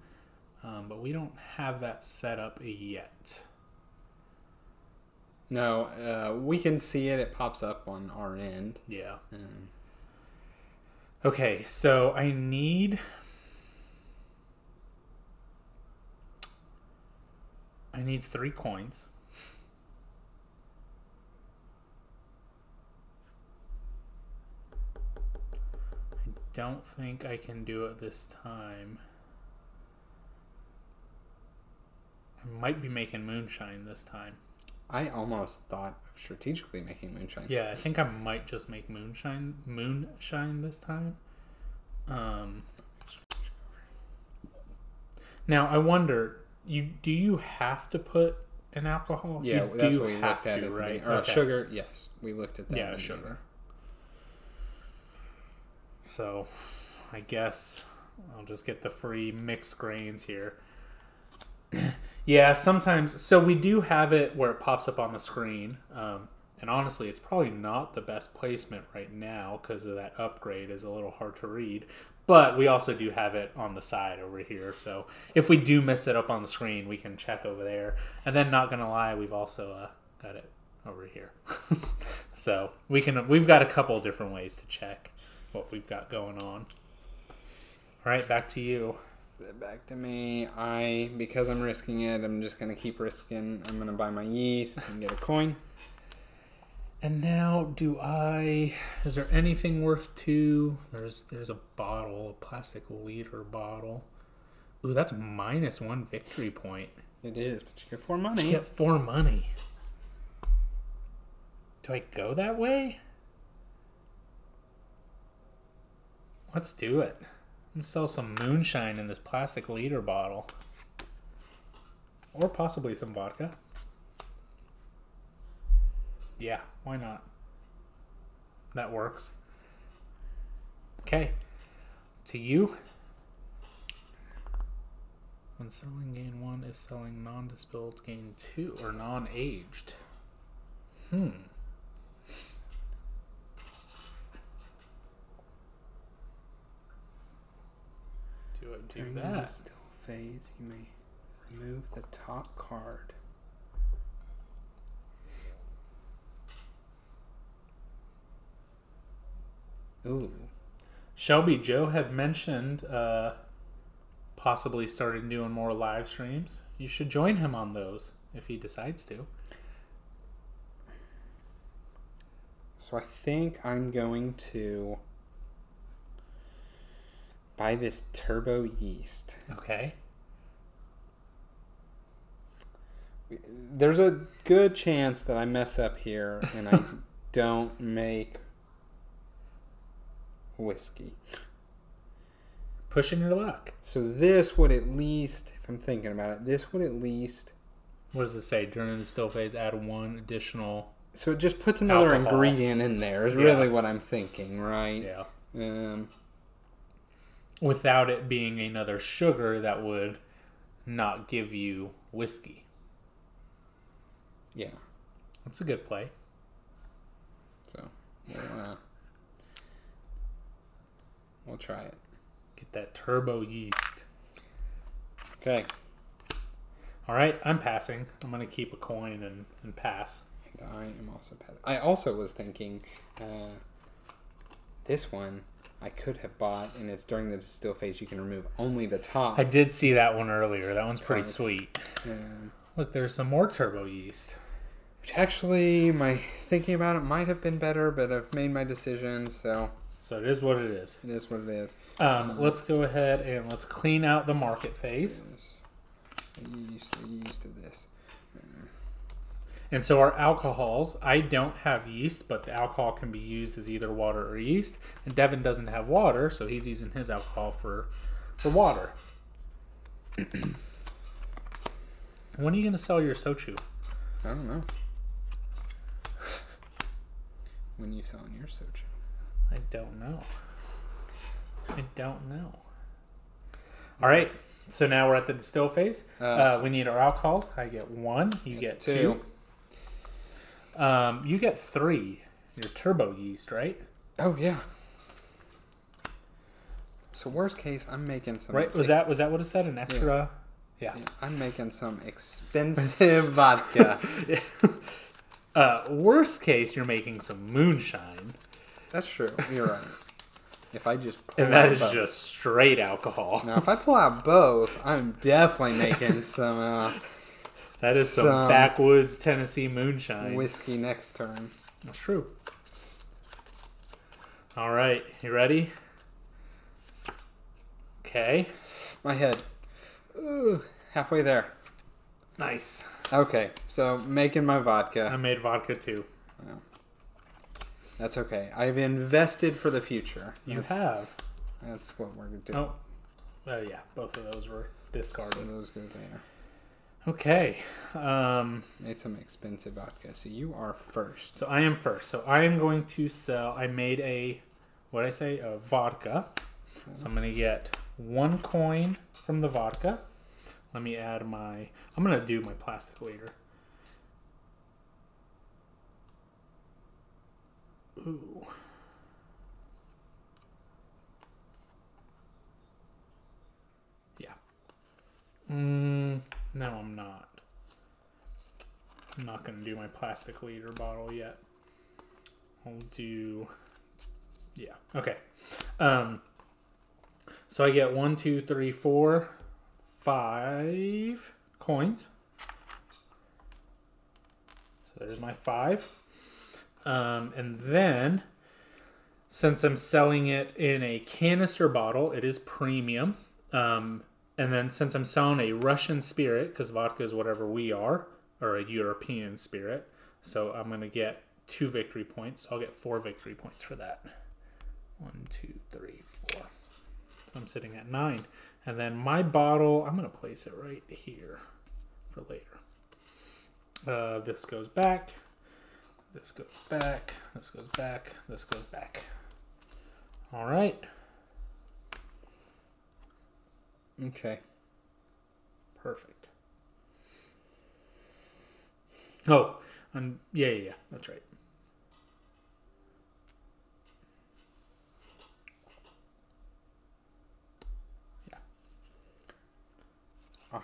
But we don't have that set up yet. No, we can see it. It pops up on our end. Yeah. Okay, so I need 3 coins. I don't think I can do it this time. I might be making moonshine this time. I almost thought of strategically making moonshine. Yeah, I think I might just make moonshine this time. Now I wonder, do you have to put an alcohol? Yeah, you that's do what we have looked at to, at right? Or Okay. sugar, yes. We looked at that. Yeah, sugar. So, I guess I'll just get the free mixed grains here. Yeah, sometimes. So we do have it where it pops up on the screen. And honestly, it's probably not the best placement right now because of that upgrade is a little hard to read. But we also do have it on the side over here. So if we do miss it up on the screen, we can check over there. And then, not going to lie, we've also got it over here. So we've got a couple different ways to check what we've got going on. All right, back to you. Back to me. Because I'm risking it, I'm just going to keep risking. I'm going to buy my yeast and get a coin. And now, is there anything worth 2? There's a bottle, a plastic liter bottle. Ooh, that's -1 victory point. It is, but you get 4 money. You get 4 money. Do I go that way? Let's do it. I'm gonna sell some moonshine in this plastic liter bottle. Or possibly some vodka. Yeah, why not? That works. Okay. To you. When selling, gain 1. If selling non-distilled, gain 2. Or non-aged. do it do During the that? still phase, you may remove the top card. Ooh. Shelby Joe had mentioned possibly started doing more live streams. You should join him on those if he decides to. So I think I'm going to buy this turbo yeast. Okay. There's a good chance that I mess up here and I don't make whiskey. Pushing your luck. So this would at least, if I'm thinking about it, this would at least... What does it say? During the still phase, add one additional... So it just puts another alcohol. ingredient in there is really what I'm thinking, right? Yeah. Without it being another sugar that would not give you whiskey. Yeah. That's a good play. So we'll try it. Get that turbo yeast. Okay. All right, I'm passing. I'm going to keep a coin and pass. I am also passing. I also was thinking this one I could have bought, and it's during the distill phase. You can remove only the top. I did see that one earlier. That one's pretty sweet. Um, Look, there's some more turbo yeast. which actually, my thinking about it might have been better, but I've made my decision, so So it is what it is. it is what it is. Let's go ahead and let's clean out the market phase. The yeast of this. And so our alcohols, I don't have yeast, but the alcohol can be used as either water or yeast. And Devin doesn't have water, so he's using his alcohol for water. When are you going to sell your sochu? I don't know. When you selling your soju? I don't know. All right, so now we're at the distill phase. We need our alcohols. I get one. You get two. You get three. Your turbo yeast, right? Oh yeah. So worst case, I'm making some. Right? Was that what it said? An extra? Yeah. I'm making some expensive vodka. Worst case, you're making some moonshine. That's true. You're right. If I just pull And that out is both. just straight alcohol. Now, if I pull out both, I'm definitely making some That is some backwoods Tennessee moonshine. whiskey next turn. That's true. All right, you ready? Okay. My head. Ooh, halfway there. Nice. Okay, so making my vodka. I made vodka too. That's okay. I've invested for the future. You have. That's what we're doing. Oh, yeah. Both of those were discarded. So those go there. Okay. Made some expensive vodka. So you are first. So I am first. So I am going to sell. I made a vodka. So I'm going to get one coin from the vodka. Let me add I'm going to do my plastic later. Ooh. Yeah. No, I'm not. I'm not going to do my plastic liter bottle yet. I'll do... Yeah. Okay. So I get 1, 2, 3, 4, 5 coins. So there's my 5. And then, since I'm selling it in a canister bottle, it is premium. And then since I'm selling a Russian spirit, because vodka is whatever we are, or a European spirit, so I'm going to get 2 victory points. So I'll get 4 victory points for that. 1, 2, 3, 4. So I'm sitting at 9. And then my bottle, I'm going to place it right here for later. This goes back. This goes back. This goes back. This goes back. All right. Okay. Perfect. Oh, yeah. That's right. Yeah.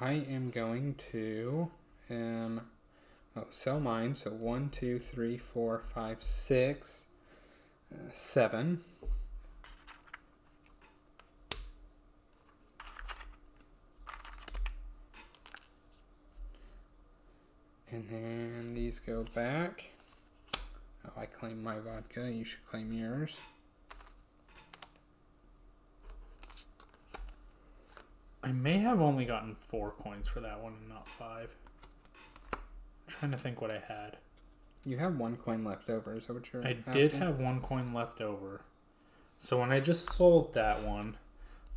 I am going to sell mine. So 1, 2, 3, 4, 5, 6, 7. And then these go back. Oh, I claim my vodka. You should claim yours. I may have only gotten 4 coins for that one and not 5. I'm trying to think what I had. You have 1 coin left over. Is that what you're asking? Did have 1 coin left over. So when I just sold that one,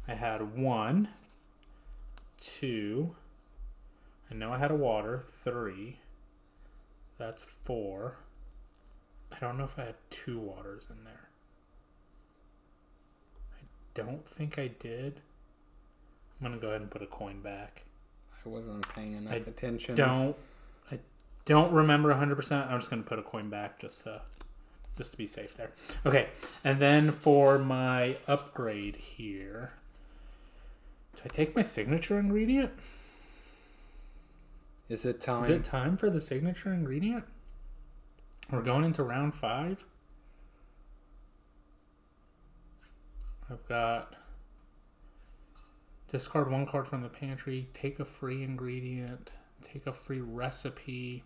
I had 1, 2. I know I had a water. 3. That's 4. I don't know if I had 2 waters in there. I don't think I did. I'm going to go ahead and put a coin back. I wasn't paying enough attention. I don't remember 100%. I'm just going to put a coin back just to be safe there. Okay, and then for my upgrade here, do I take my signature ingredient? Is it time? Is it time for the signature ingredient? We're going into round 5. I've got discard 1 card from the pantry, take a free ingredient, take a free recipe.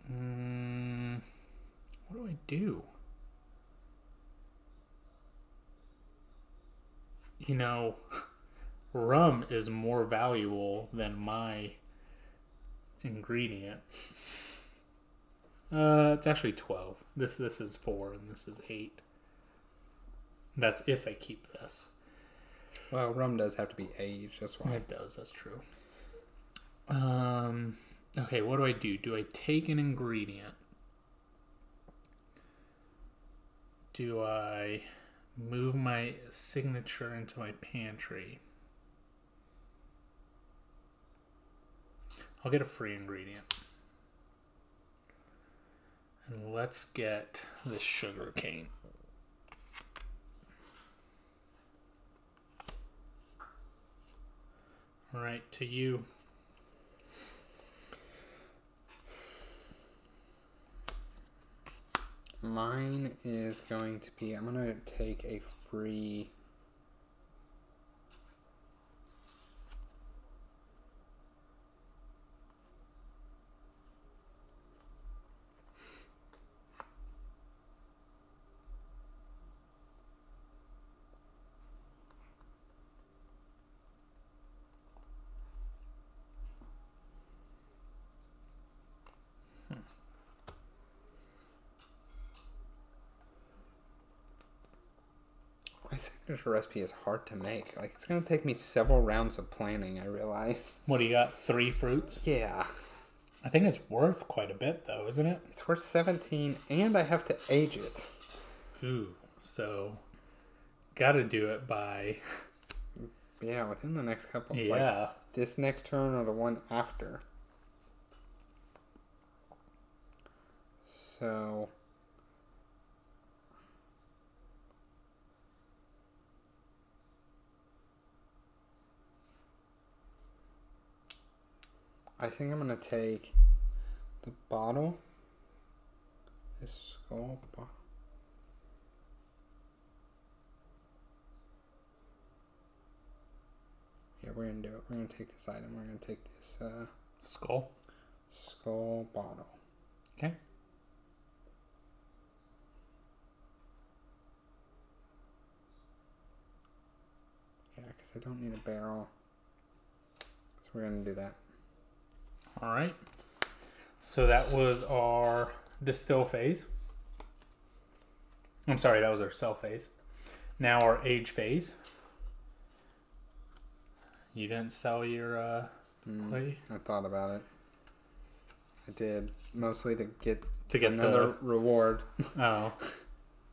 What do I do? You know, rum is more valuable than my ingredient. It's actually 12. This is 4 and this is 8. That's if I keep this. Well, rum does have to be aged. That's why. It does. That's true. Okay, what do I do? Do I take an ingredient? Do I move my signature into my pantry? I'll get a free ingredient. And let's get this sugar cane. All right, to you. Mine is going to be, I'm going to take a free... My signature recipe is hard to make. Like, it's going to take me several rounds of planning, I realize. What do you got? 3 fruits? Yeah. I think it's worth quite a bit, though, isn't it? It's worth 17, and I have to age it. Ooh, so gotta do it by... Yeah, within the next couple. Yeah. Like, this next turn or the one after. So... I think I'm going to take the bottle. This skull bottle. Yeah, we're going to do it. We're going to take this item. We're going to take this skull bottle. Okay. Yeah, because I don't need a barrel. So we're going to do that. All right. So that was our distill phase. I'm sorry, that was our sell phase. Now our age phase. You didn't sell your play? I thought about it. I did. Mostly to get another reward. Oh.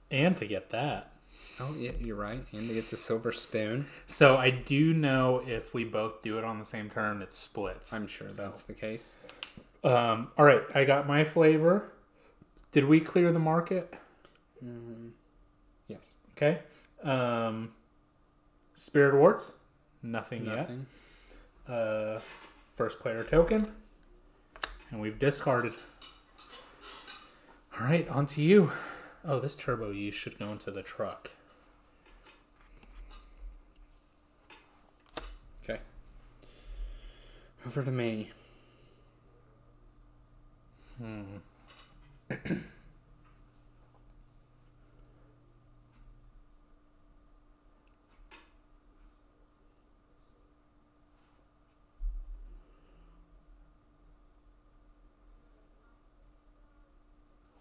And to get that. Oh, yeah, you're right. And to get the silver spoon. So I do know if we both do it on the same turn, it splits. I'm sure that's the case. All right, I got my flavor. Did we clear the market? Yes. Okay. Spirit Worts? Nothing yet. first player token. And we've discarded. All right, on to you. Oh, this turbo yeast should go into the truck. Okay. Over to me.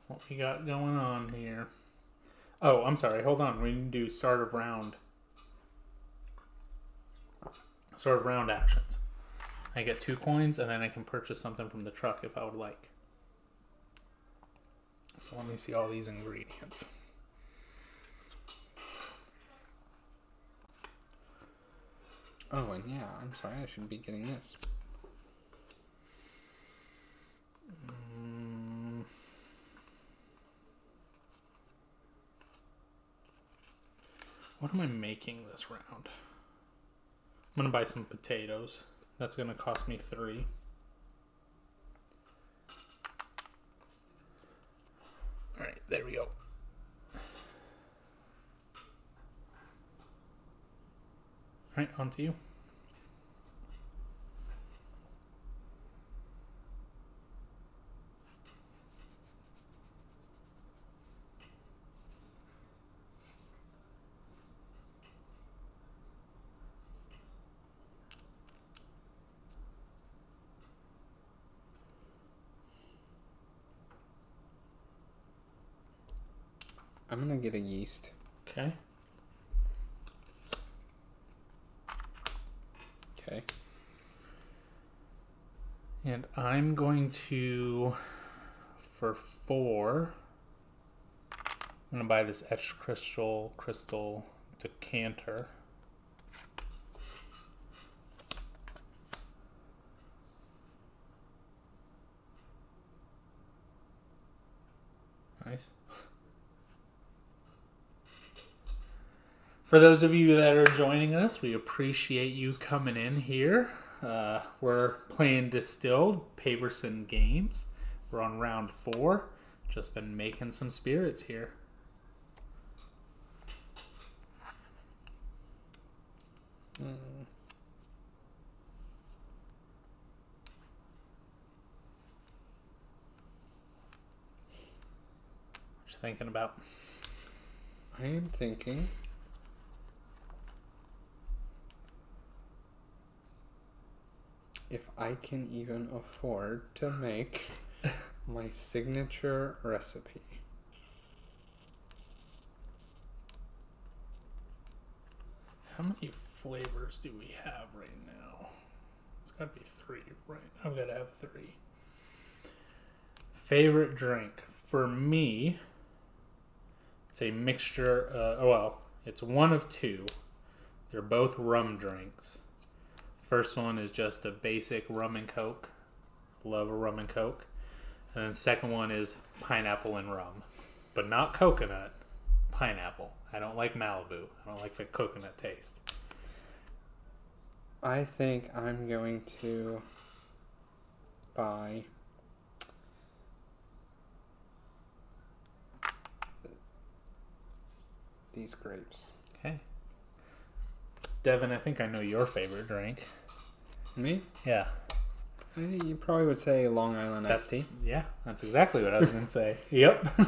What we got going on here? Oh, I'm sorry. Hold on. We need to do start of round actions. I get 2 coins, and then I can purchase something from the truck if I would like. So let me see all these ingredients. Oh, and yeah, I'm sorry. I should be getting this. What am I making this round? I'm going to buy some potatoes. That's going to cost me 3. Alright, there we go. Alright, on to you. I'm gonna get a yeast. Okay. Okay. And I'm going to, for 4, I'm going to buy this etched crystal decanter. Nice. For those of you that are joining us, we appreciate you coming in here. We're playing Distilled, Paverson Games. We're on round 4. Just been making some spirits here. What you thinking about? I am thinking if I can even afford to make my signature recipe. How many flavors do we have right now? It's got to be 3, right? I've got to have 3. Favorite drink? For me, it's a mixture. Well, it's one of 2. They're both rum drinks. First one is just a basic rum and coke. Love a rum and coke. And then the second one is pineapple and rum. But not coconut. Pineapple. I don't like Malibu. I don't like the coconut taste. I think I'm going to buy these grapes. Okay. Devin, I think I know your favorite drink. Me? Yeah. You probably would say Long Island iced tea. Yeah, that's exactly what I was going to say. Yep.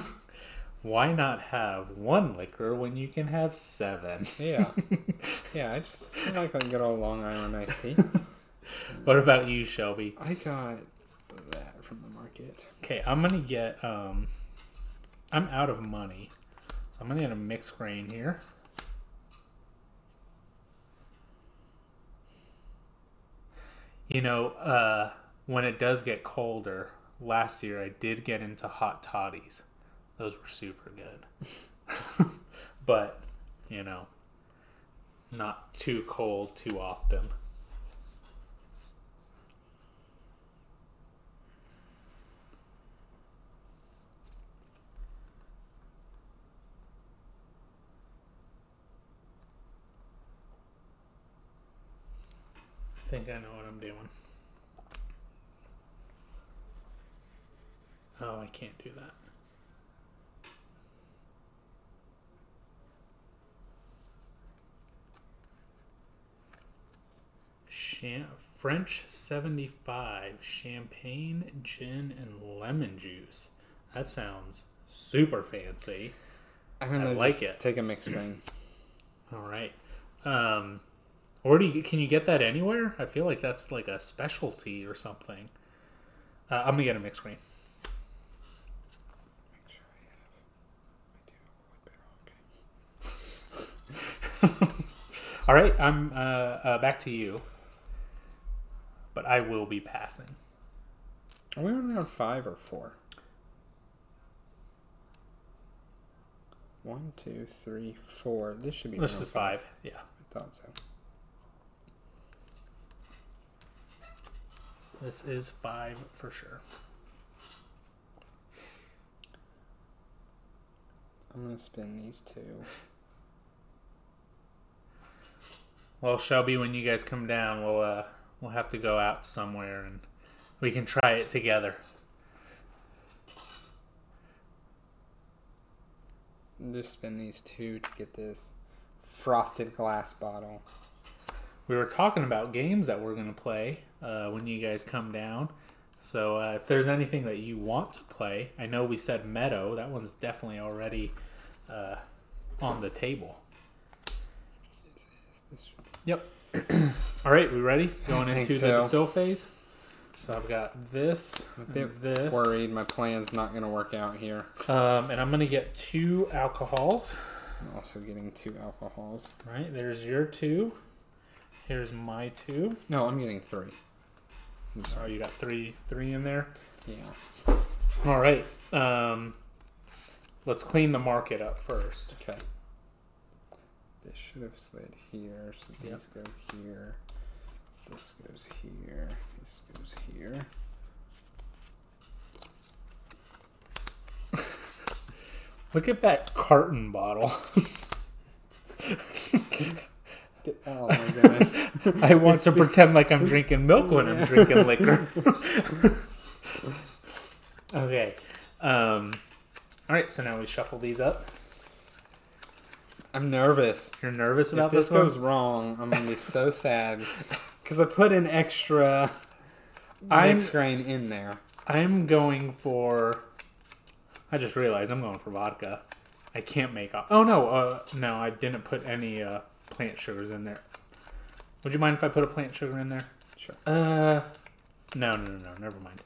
Why not have 1 liquor when you can have 7? Yeah. Yeah, I like a good old Long Island iced tea. What about you, Shelby? I got that from the market. Okay, I'm going to get... I'm out of money. So I'm going to get a mixed grain here. You know, when it does get colder, last year I did get into hot toddies. Those were super good. But, you know, not too cold too often. think I know what I'm doing. Oh, I can't do that. French 75, champagne, gin, and lemon juice. That sounds super fancy. I'm gonna like it. Take a mixed grain. All right. Or can you get that anywhere? I feel like that's like a specialty or something. I'm gonna get a mixed grain. Make sure I have. I do. Okay. All right. I'm back to you. But I will be passing. Are we on round 5 or 4? 1, 2, 3, 4. This should be. This is 5. Yeah. I thought so. This is 5 for sure. I'm gonna spin these 2. Well, Shelby, when you guys come down, we'll have to go out somewhere and we can try it together. Just spin these 2 to get this frosted glass bottle. We were talking about games that we're going to play when you guys come down. So if there's anything that you want to play, I know we said Meadow. That one's definitely already on the table. Yep. All right, we ready? Going into the distill phase? So I've got this. I'm a bit worried my plan's not going to work out here. And I'm going to get 2 alcohols. I'm also getting 2 alcohols. All right, there's your 2. Here's my 2. No, I'm getting 3. Oh, you got three in there? Yeah. All right. Let's clean the market up first. Okay. This should have slid here, so these go here. This goes here. This goes here. Look at that carton bottle. Oh my goodness. I want to pretend like I'm drinking milk when I'm drinking liquor. Okay. All right, so now we shuffle these up. I'm nervous. You're nervous about if this one? goes wrong, I'm going to be so sad. Because I put an extra mixed grain in there. I'm going for... I just realized I'm going for vodka. I can't make... Oh, no. No, I didn't put any plant sugars in there. Would you mind if I put a plant sugar in there? Sure. No. Never mind.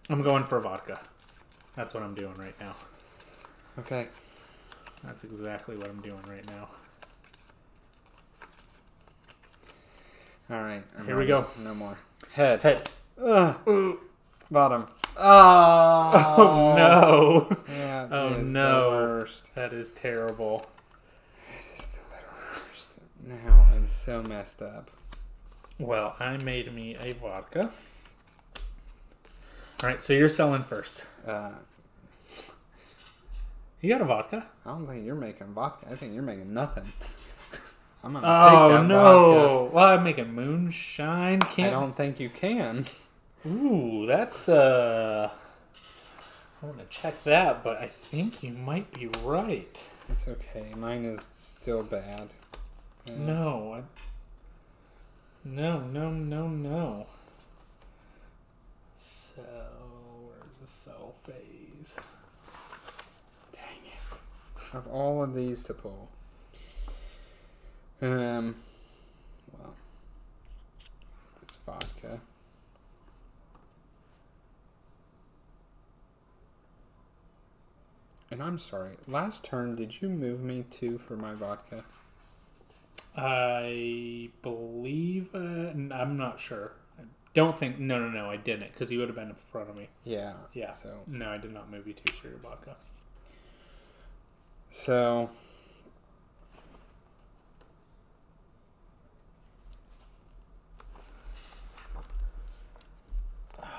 I'm going for vodka. That's what I'm doing right now. Okay. That's exactly what I'm doing right now. All right. Here we go. No more. Head. Ugh. Bottom. Oh, oh no. That oh is no. The worst. That is terrible. It is the worst. Now I'm so messed up. Well, I made me a vodka. All right, so you're selling first. You got a vodka? I don't think you're making vodka. I think you're making nothing. I'm gonna take that no. vodka. Well, I'm making moonshine. I don't think you can. Ooh, that's I want to check that, but I think you might be right. It's okay. Mine is still bad. No. No. So, where's the cell phase? Dang it. I have all of these to pull. Well, this vodka. And I'm sorry, last turn, did you move me 2 for my vodka? I believe, I'm not sure. I don't think, no, I didn't, because you would have been in front of me. Yeah. Yeah. So. No, I did not move you 2 for your vodka. So.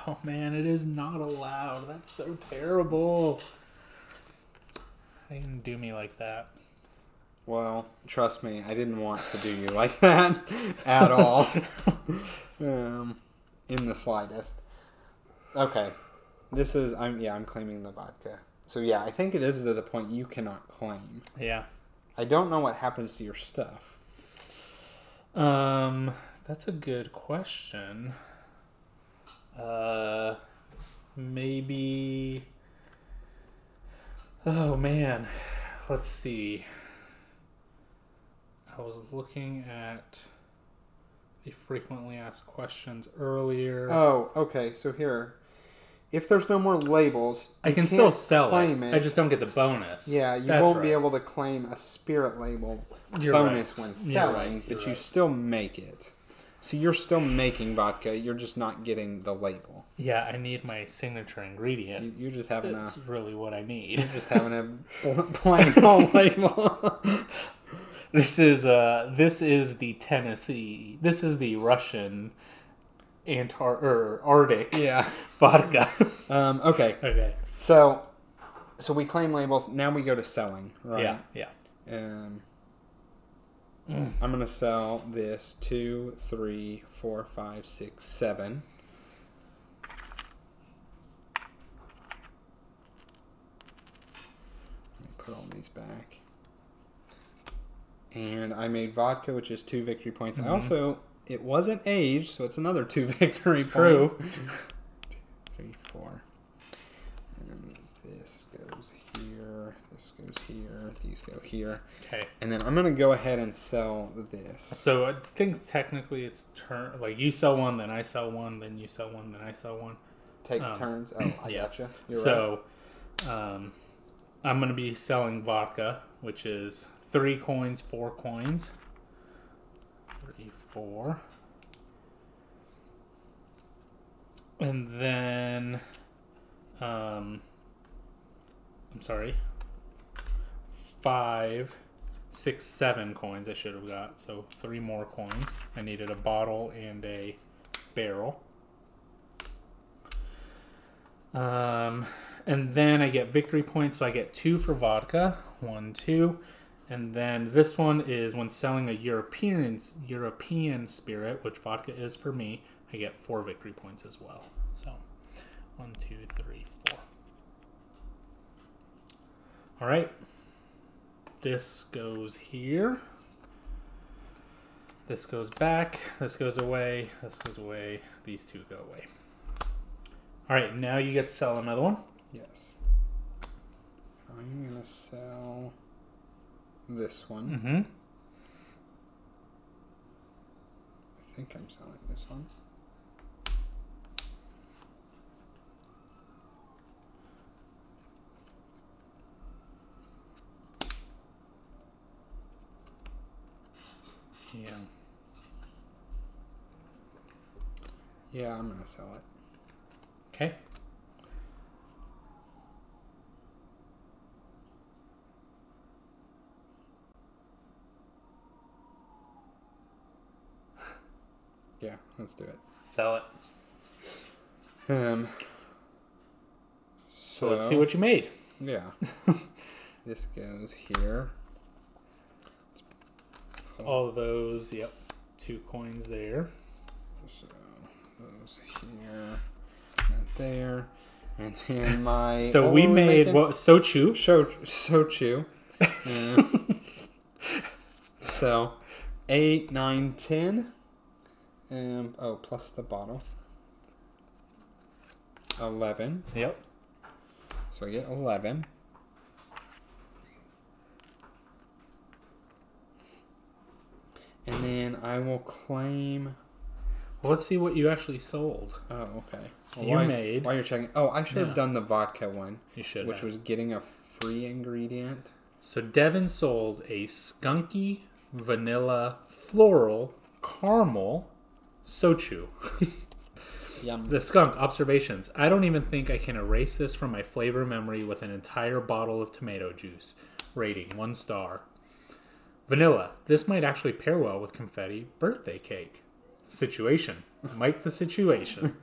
Oh man, it is not allowed. That's so terrible. How you can do me like that? Well, trust me, I didn't want to do you like that at all. In the slightest. Okay. I'm claiming the vodka. So yeah, I think this is at the point you cannot claim. Yeah. I don't know what happens to your stuff. That's a good question. Maybe. Oh man, let's see. I was looking at the frequently asked questions earlier. Oh, okay. So here, if there's no more labels, I can still sell it. I just don't get the bonus. Yeah, you won't be able to claim a spirit label bonus when selling, but you still make it. So you're still making vodka. You're just not getting the label. Yeah, I need my signature ingredient. You're just having That's really what I need. You're just having a plain old label. This is the Tennessee. This is the Russian Arctic vodka. Okay. Okay. So we claim labels. Now we go to selling, right? Yeah. I'm gonna sell this 2, 3, 4, 5, 6, 7. Let me put all these back. And I made vodka, which is 2 victory points. I also, it wasn't aged, so it's another 2 victory points. True. 2, 3, 4. And this goes here. This goes here. These go here. Okay. And then I'm going to go ahead and sell this. So I think technically it's like you sell one, then I sell one, then you sell one, then I sell one. Take turns? Oh, I gotcha. You're right. I'm going to be selling vodka, which is 3 coins, 4 coins. 3, 4. And then, I'm sorry, 5, 6, 7 coins I should have got. So 3 more coins. I needed a bottle and a barrel. And then I get victory points, so I get 2 for vodka. 1, 2. And then this one is when selling a European spirit, which vodka is for me, I get 4 victory points as well. So 1, 2, 3, 4. All right. This goes here. This goes back. This goes away. This goes away. These 2 go away. All right. Now you get to sell another one. Yes. I'm going to sell this one. Mm-hmm. I think I'm selling this one. Yeah. Yeah, I'm going to sell it. Okay. Yeah, let's do it. Sell it. So let's see what you made. Yeah. This goes here. So all of those, yep. 2 coins there. So those here and there. And then my... So we made what? Sochu. Sochu. So 8, 9, 10. Plus the bottle. 11. Yep. So I get 11. And then I will claim... Well, let's see what you actually sold. Oh, okay. Well, made... While you're checking... Oh, I should have done the vodka one. You should Which was getting a free ingredient. So Devin sold a skunky, vanilla, floral, caramel, sochu. Yum. The skunk observations. I don't even think I can erase this from my flavor memory with an entire bottle of tomato juice. Rating 1 star. Vanilla. This might actually pair well with confetti birthday cake. Situation. Mike the situation.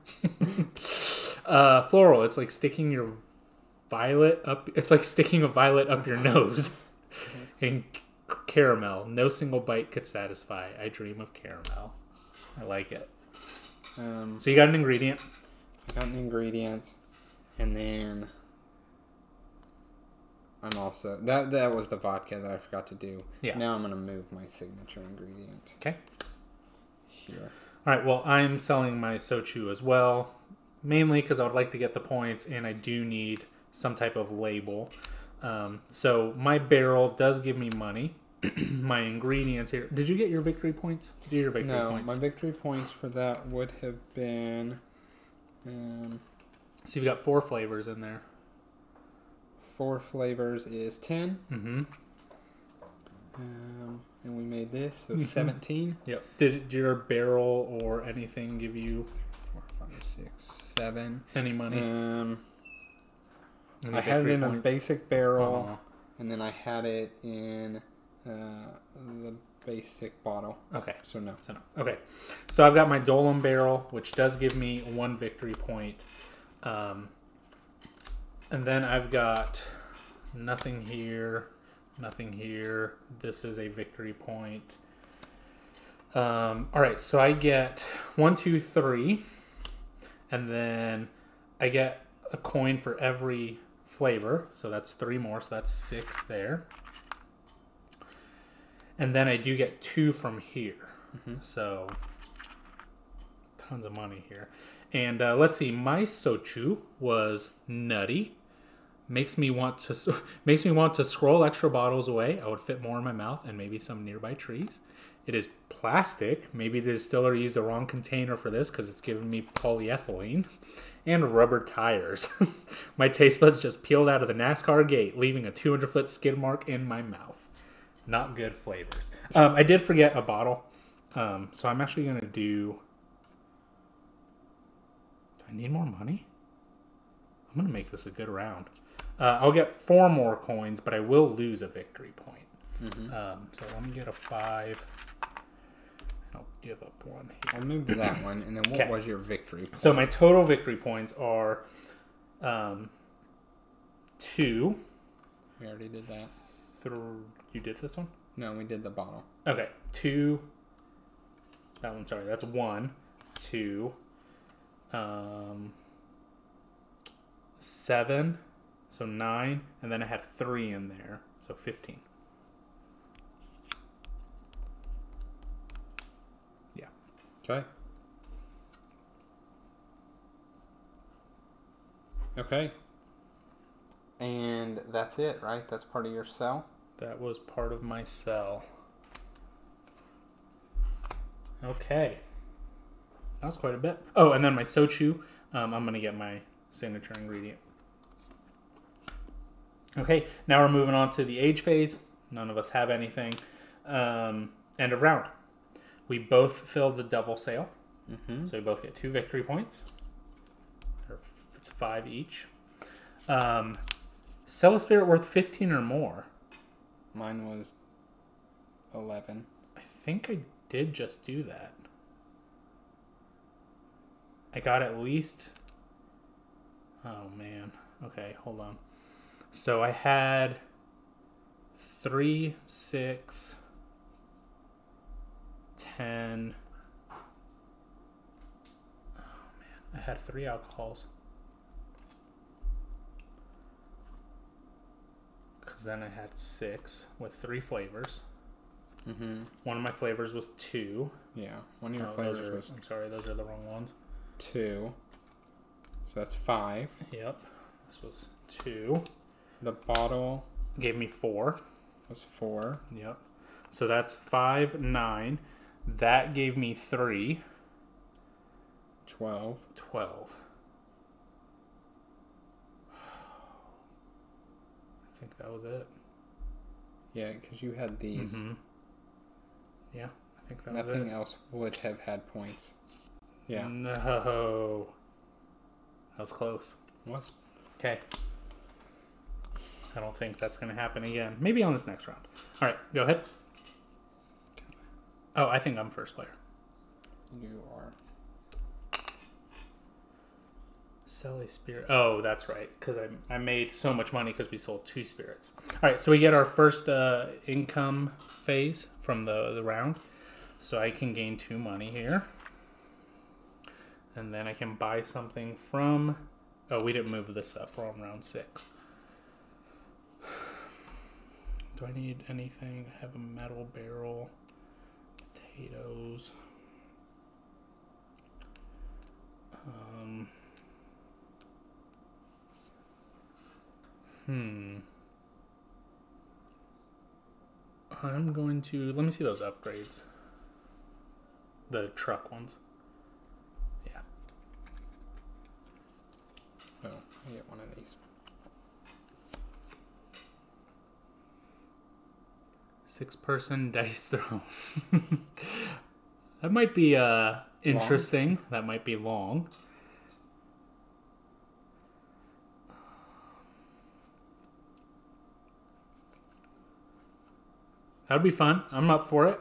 Floral. It's like sticking your violet up. It's like sticking a violet up your nose. And caramel. No single bite could satisfy. I dream of caramel. I like it. So you got an ingredient. I got an ingredient, and then I'm also that was the vodka that I forgot to do. Yeah. Now I'm gonna move my signature ingredient. Okay. Here. All right. Well, I'm selling my sochu as well, mainly because I would like to get the points, and I do need some type of label. So my barrel does give me money. My ingredients here. Did you get your victory points? Do your victory points? No, my victory points for that would have been. So you've got 4 flavors in there. 4 flavors is 10. Mm-hmm. And we made this, so 17. Yep. Did your barrel or anything give you 4, 5, 6, 7. any money? Any I had it in points? a basic barrel, and then I had it in the basic bottle. Okay. So no. Okay. So I've got my Dolem barrel, which does give me 1 victory point. And then I've got nothing here, nothing here. This is a victory point. All right. So I get 1, 2, 3. And then I get a coin for every flavor. So that's 3 more. So that's 6 there. And then I do get 2 from here. Mm-hmm. So tons of money here. And let's see, my sochu was nutty. Makes me want to scroll extra bottles away. I would fit more in my mouth and maybe some nearby trees. It is plastic. Maybe the distiller used the wrong container for this because it's giving me polyethylene. And rubber tires. My taste buds just peeled out of the NASCAR gate, leaving a 200-foot skid mark in my mouth. Not good flavors. I did forget a bottle. So I'm actually going to do... Do I need more money? I'm going to make this a good round. I'll get 4 more coins, but I will lose a victory point. Mm-hmm. So let me get a 5. I'll give up 1 here. I'll move to that one. And then what was your victory point? So my total victory points are 2. We already did that. You did this one? No, we did the bottle. Okay, 2. That one, sorry, that's 1, 2, 7, so 9, and then I had 3 in there, so 15. Yeah. Okay. Okay. And that's it, right? That's part of your sell? That was part of my sell. Okay. That was quite a bit. Oh, and then my sochu. I'm going to get my signature ingredient. Okay, now we're moving on to the age phase. None of us have anything. End of round. We both filled the double sale. Mm-hmm. So we both get 2 victory points. It's 5 each. Sell a spirit worth 15 or more. Mine was 11. I think I did just do that. I got at least... Oh, man. Okay, hold on. So I had 3, 6, 10... Oh, man. I had 3 alcohols. Because then I had 6 with 3 flavors. Mm-hmm. One of my flavors was 2. Yeah, one of your flavors was... I'm sorry, those are the wrong ones. 2. So that's 5. Yep. This was 2. The bottle... Gave me 4. Was 4. Yep. So that's 5, 9. That gave me 3. 12. 12. I think that was it. Yeah, because you had these. Mm-hmm. Yeah, I think that was it. Nothing else would have had points. Yeah. No. That was close. It was. Okay. I don't think that's going to happen again. Maybe on this next round. All right, go ahead. Oh, I think I'm first player. You are. Sell a spirit. Oh, that's right. Because I made so much money because we sold 2 spirits. All right, so we get our first income phase from the round. So I can gain 2 money here. And then I can buy something from... Oh, we didn't move this up. We're on round 6. Do I need anything? I have a metal barrel. Potatoes. I'm going to... Let me see those upgrades. The truck ones. Yeah. Oh, I get one of these. 6-person dice throw. That might be interesting. Long. That might be long. That'd be fun. I'm up for it.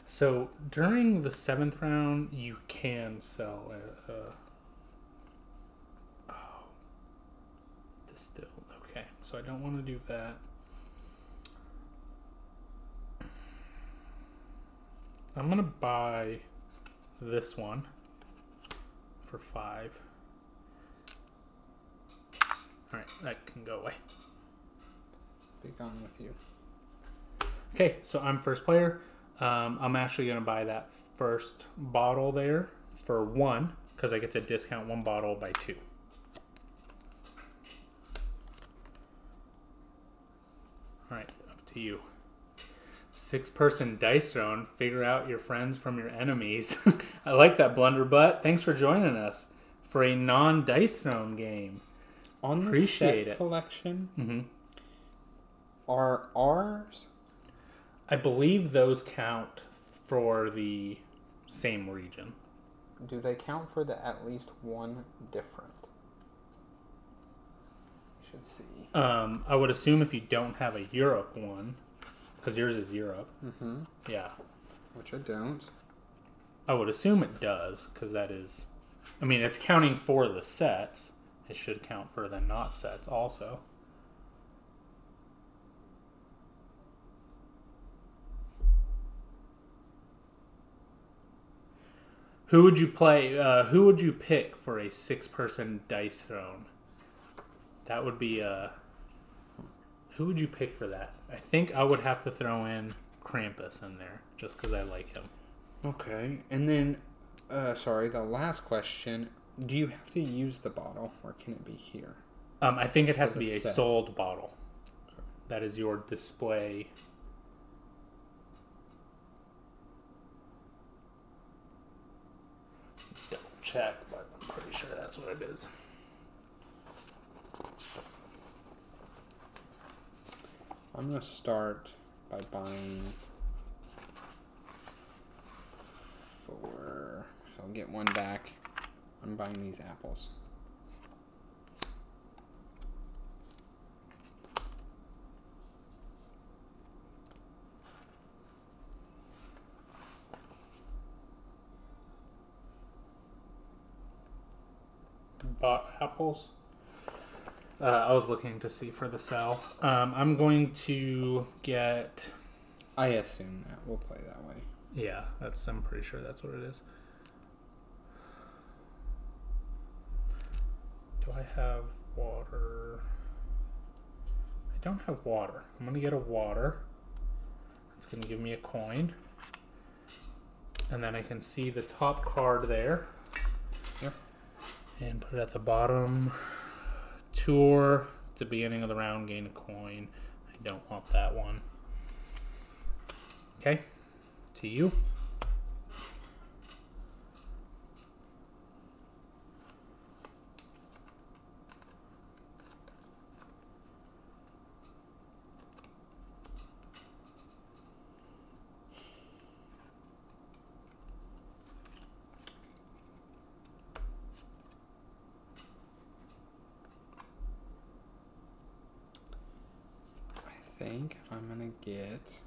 So during the 7th round, you can sell distilled. Okay, so I don't want to do that. I'm gonna buy this one for 5. All right, that can go away. Be gone with you. Okay, so I'm first player. I'm actually going to buy that first bottle there for 1 because I get to discount 1 bottle by 2. All right, up to you. 6-person dice thrown. Figure out your friends from your enemies. I like that, Blunderbutt. Thanks for joining us for a non-dice thrown game. On the set collection, are ours... I believe those count for the same region. Do they count for the at least one different? Should see. I would assume if you don't have a Europe one, because yours is Europe. Mm-hmm. Yeah. Which I don't. I would assume it does, because that is... I mean, it's counting for the sets. It should count for the not sets also. Who would you play? Who would you pick for a 6-person dice thrown? That would be who would you pick for that? I think I would have to throw in Krampus in there just because I like him. Okay, and then, sorry, the last question: do you have to use the bottle, or can it be here? I think it has to be a sold bottle. Okay. That is your display. Check, but I'm pretty sure that's what it is. I'm going to start by buying 4. So I'll get 1 back. I'm buying these apples. Bought apples. I was looking to see for the sell. I'm going to get... I assume that. We'll play that way. Yeah, I'm pretty sure that's what it is. Do I have water? I don't have water. I'm going to get a water. It's going to give me a coin. And then I can see the top card there. Yep. And put it at the bottom. Tour. At the beginning of the round, gain a coin. I don't want that one. Okay. To you. think I'm gonna get.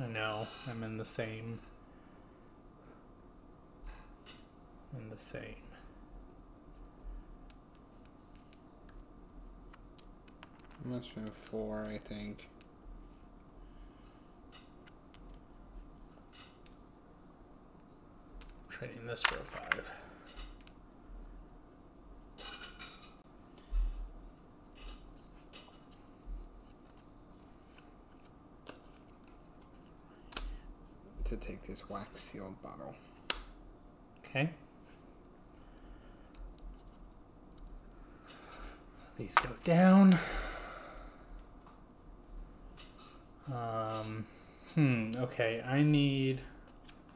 I know, I'm in the same. Must be 4, I think. Trading this for a 5. To take this wax sealed bottle. Okay. These go down. Okay, I need.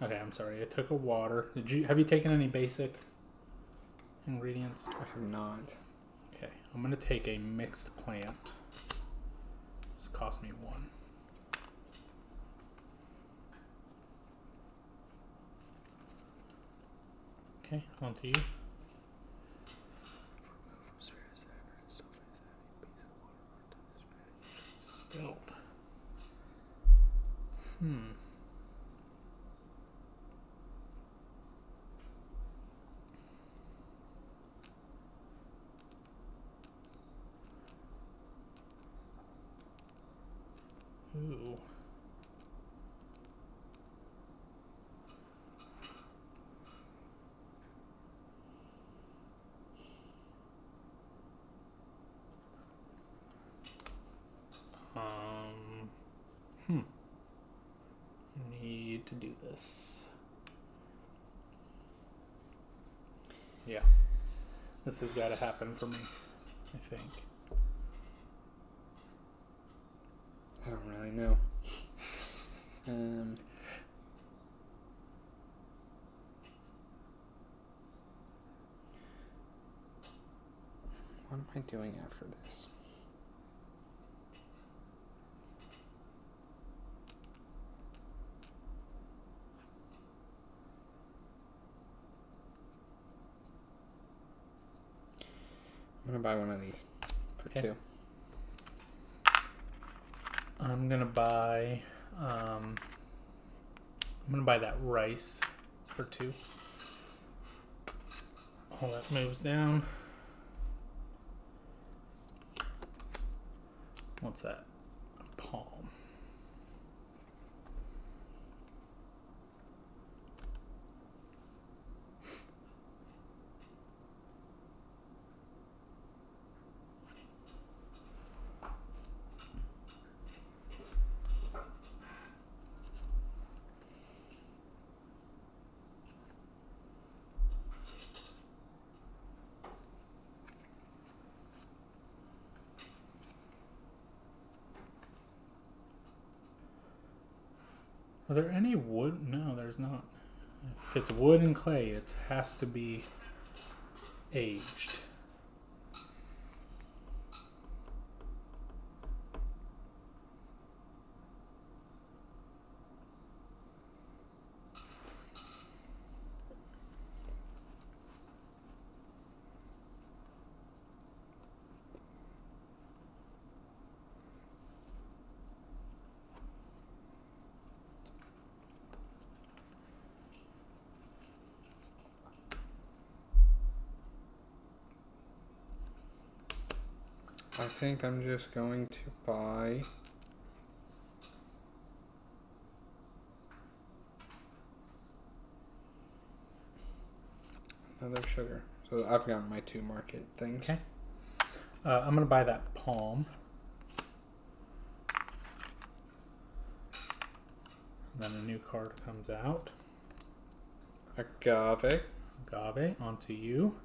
Okay, I'm sorry. I took a water. Have you taken any basic ingredients? I have not. Okay, I'm gonna take a mixed plant. This cost me 1. Okay, on to you. Distilled. Ooh. Need to do this. Yeah. This has got to happen for me, I think. I don't really know. What am I doing after this? I'm gonna buy one of these for 2. I'm gonna buy that rice for 2. All that moves down. What's that? A palm. Are there any wood? No, there's not. If it's wood and clay, it has to be aged. I think I'm just going to buy another sugar. So I've got my 2 market things. Okay. I'm going to buy that palm. And then a new card comes out. Agave. Agave, onto you.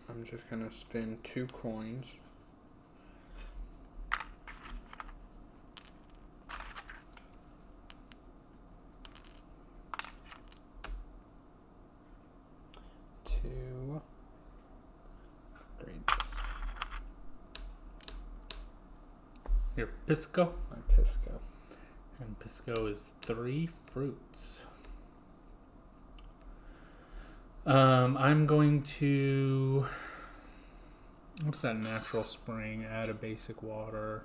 I'm just going to spin 2 coins. To upgrade this. Your Pisco. My Pisco. And Pisco is 3 fruits. I'm going to... What's that natural spring? Add a basic water.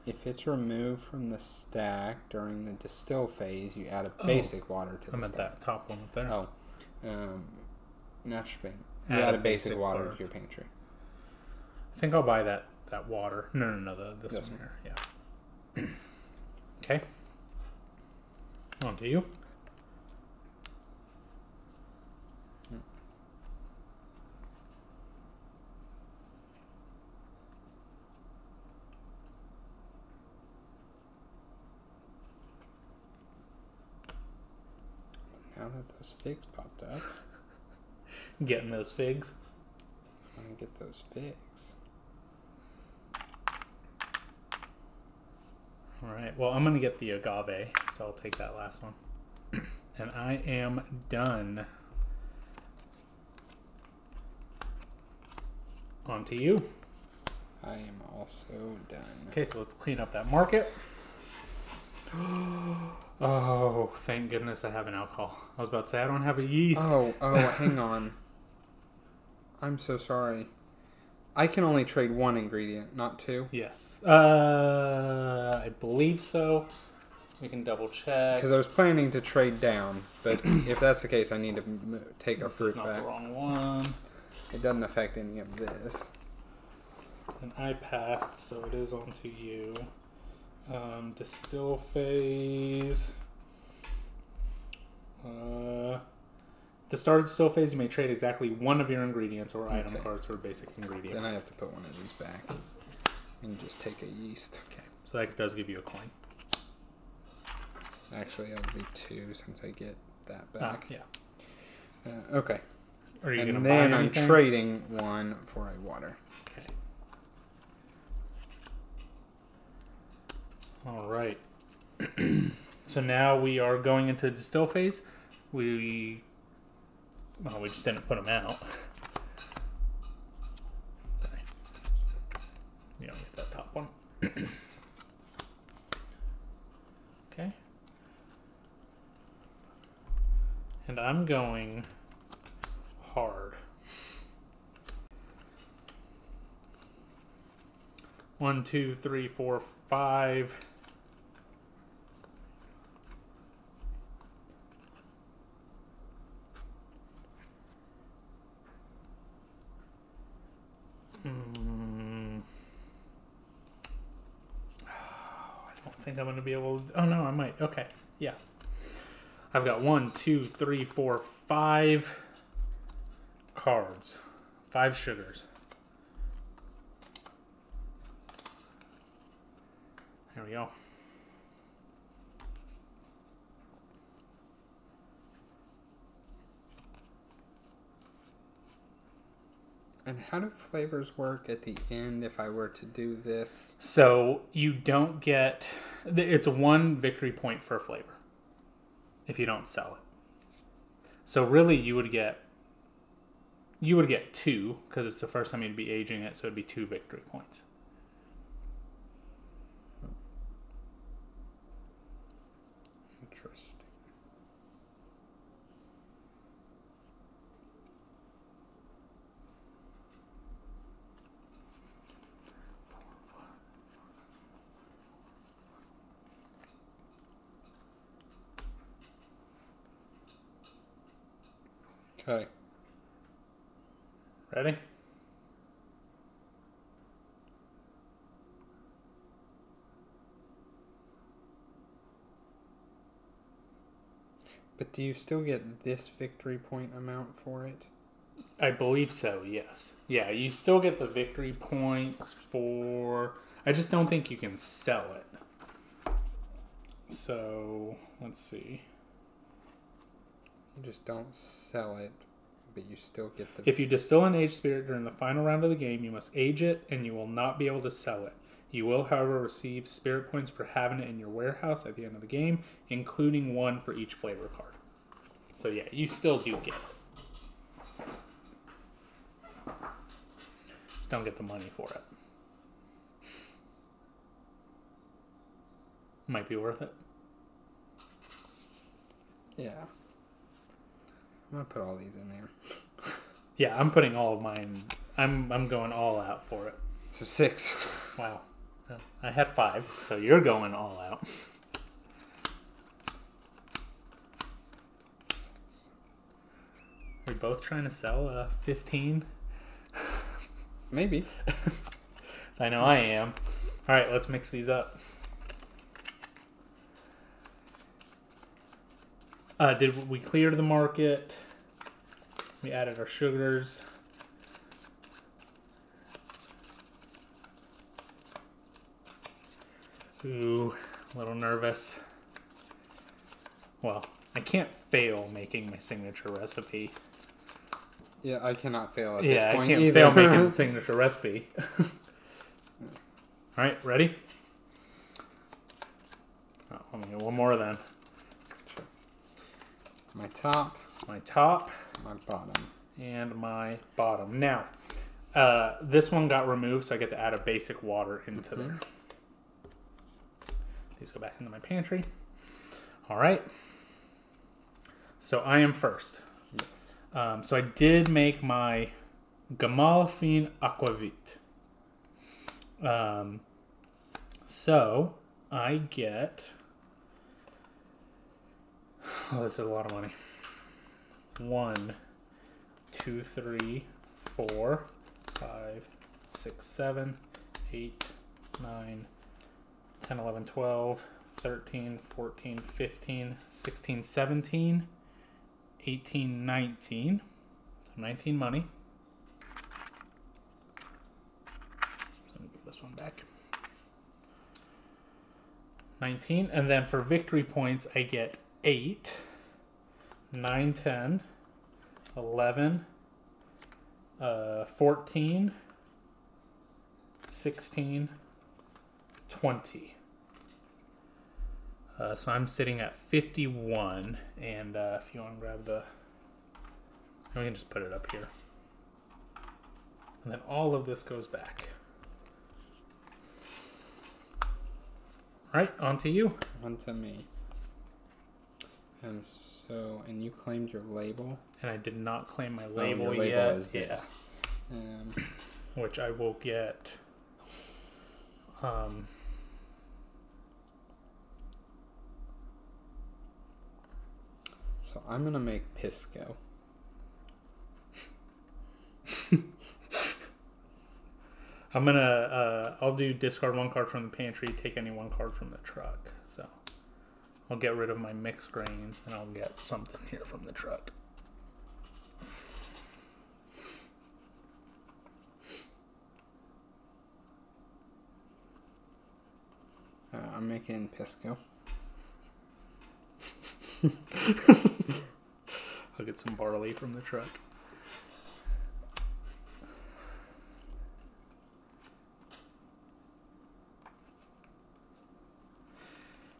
If it's removed from the stack during the distill phase, you add a basic water to the I'm at stack. that top one up there. Oh. Natural spring. You add a basic water to your pantry. I think I'll buy that water. No, this one here. Yeah. Okay. On to you. Now that those figs popped up, Getting those figs. I'm going to get those figs. All right. Well, I'm going to get the agave, so I'll take that last one. And I am done. On to you. I am also done. Okay, so let's clean up that market. Oh, thank goodness I have an alcohol. I was about to say I don't have a yeast. Oh, hang on. I'm so sorry. I can only trade 1 ingredient, not 2. Yes. I believe so. We can double check. Because I was planning to trade down, but if that's the case, I need to take a This fruit is not back. the wrong one. It doesn't affect any of this. And I passed, so it is on to you. Distill phase. The start of distill phase, you may trade exactly 1 of your ingredients or item cards for a basic ingredient. Then I have to put 1 of these back and just take a yeast. Okay, so that does give you a coin. Actually, that'll be 2 since I get that back. Yeah. Okay. Are you And going to then buy I'm anything? trading 1 for a water. Okay. All right. So now we are going into the distill phase. We just didn't put them out. Sorry. You don't get that top one. Okay. And I'm going hard. 1, 2, 3, 4, 5. I don't think I'm going to be able to... Oh, no, I might. Okay. Yeah. I've got 1, 2, 3, 4, 5 cards. 5 sugars. There we go. And how do flavors work at the end if I were to do this? So you don't get... It's 1 victory point for a flavor if you don't sell it. So really you would get 2 because it's the first time you'd be aging it, so it'd be 2 victory points. Interesting. Okay. Ready? But do you still get this victory point amount for it? I believe so, yes. Yeah, you still get the victory points for... I just don't think you can sell it. So, let's see. You just don't sell it, but you still get the... If you distill an aged spirit during the final round of the game, you must age it, and you will not be able to sell it. You will, however, receive spirit points for having it in your warehouse at the end of the game, including 1 for each flavor card. So yeah, you still do get it. Just don't get the money for it. Might be worth it. Yeah. I'm going to put all these in there. Yeah, I'm putting all of mine. I'm going all out for it. So 6. Wow. I had 5, so you're going all out. Are we both trying to sell 15? Maybe. So I know I am. All right, let's mix these up. Did we clear the market? We added our sugars. Ooh, a little nervous. Well, I can't fail making my signature recipe. Yeah, I cannot fail at this point I can't either. fail making the signature recipe. All right, ready? Oh, let me get one more then. Sure. My top. My top. My bottom. And my bottom. Now, this one got removed, so I get to add a basic water into there. These go back into my pantry. All right. So I am first. Yes. So I did make my Gamalfin Aquavit. So I get... Oh, this is a lot of money. 1, 2, 3, 4, 5, 6, 7, 8, 9, 10, 11, 12, 13, 14, 15, 16, 17, 18, 19. So 19 money. So let me give this one back. 19. And then for victory points, I get 8, 9, 10, 11, 14, 16, 20. So I'm sitting at 51, and if you want to grab the... We can just put it up here. And then all of this goes back. All right, on to you. On to me. And so, and you claimed your label? And I did not claim my label, your label yet. is this. Which I will get... So I'm going to make Pisco. I'm going to... I'll do discard 1 card from the pantry, take any 1 card from the truck. So I'll get rid of my mixed grains, and I'll get something here from the truck. I'm making Pisco. I'll get some barley from the truck.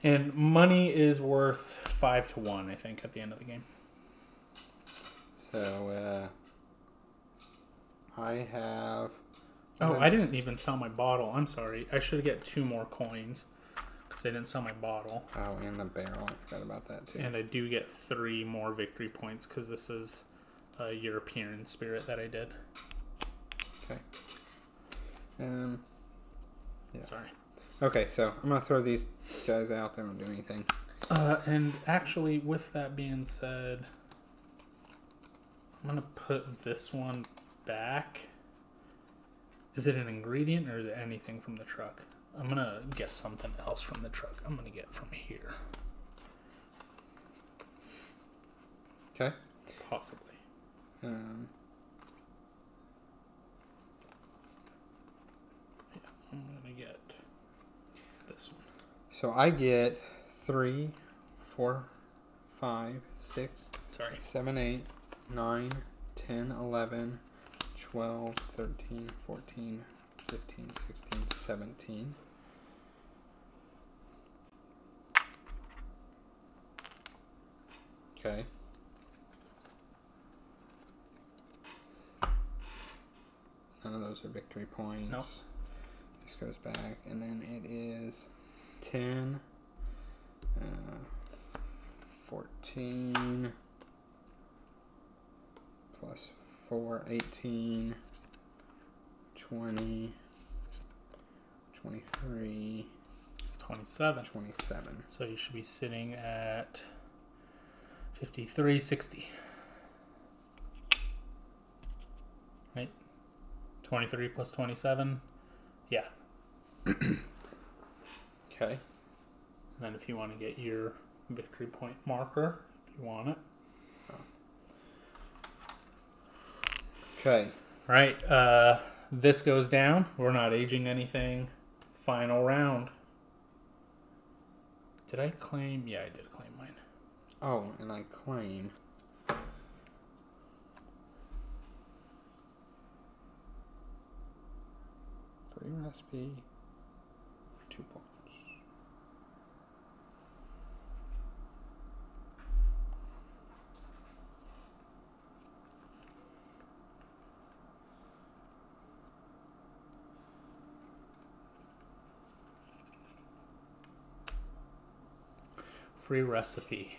And money is worth 5 to 1, I think, at the end of the game. So, I have... Oh, I didn't even sell my bottle. I'm sorry. I should get 2 more coins because I didn't sell my bottle. Oh, and the barrel. I forgot about that, too. And I do get 3 more victory points because this is a European spirit that I did. Okay. Yeah. Sorry. Okay, so I'm going to throw these guys out. They don't do anything. And actually, with that being said, I'm going to put this one back. Is it an ingredient or is it anything from the truck? I'm going to get something else from the truck. I'm going to get from here. Okay. Possibly. Yeah, I'm going to get... So I get 3, 4, 5, 6, Sorry. 7, 8, 9, 10, 11, 12, 13, 14, 15, 16, 17. Okay. None of those are victory points. Nope. This goes back, and then it is 10, 14, plus 4, 18, 20, 23, 27. 27. So you should be sitting at 53.60. Right? 23 plus 27. Yeah. Okay. And then if you want to get your victory point marker, if you want it. Okay. Right. This goes down. We're not aging anything. Final round. Did I claim? Yeah, I did claim mine. Oh, and I claim. Free recipe. 2 points. Free recipe.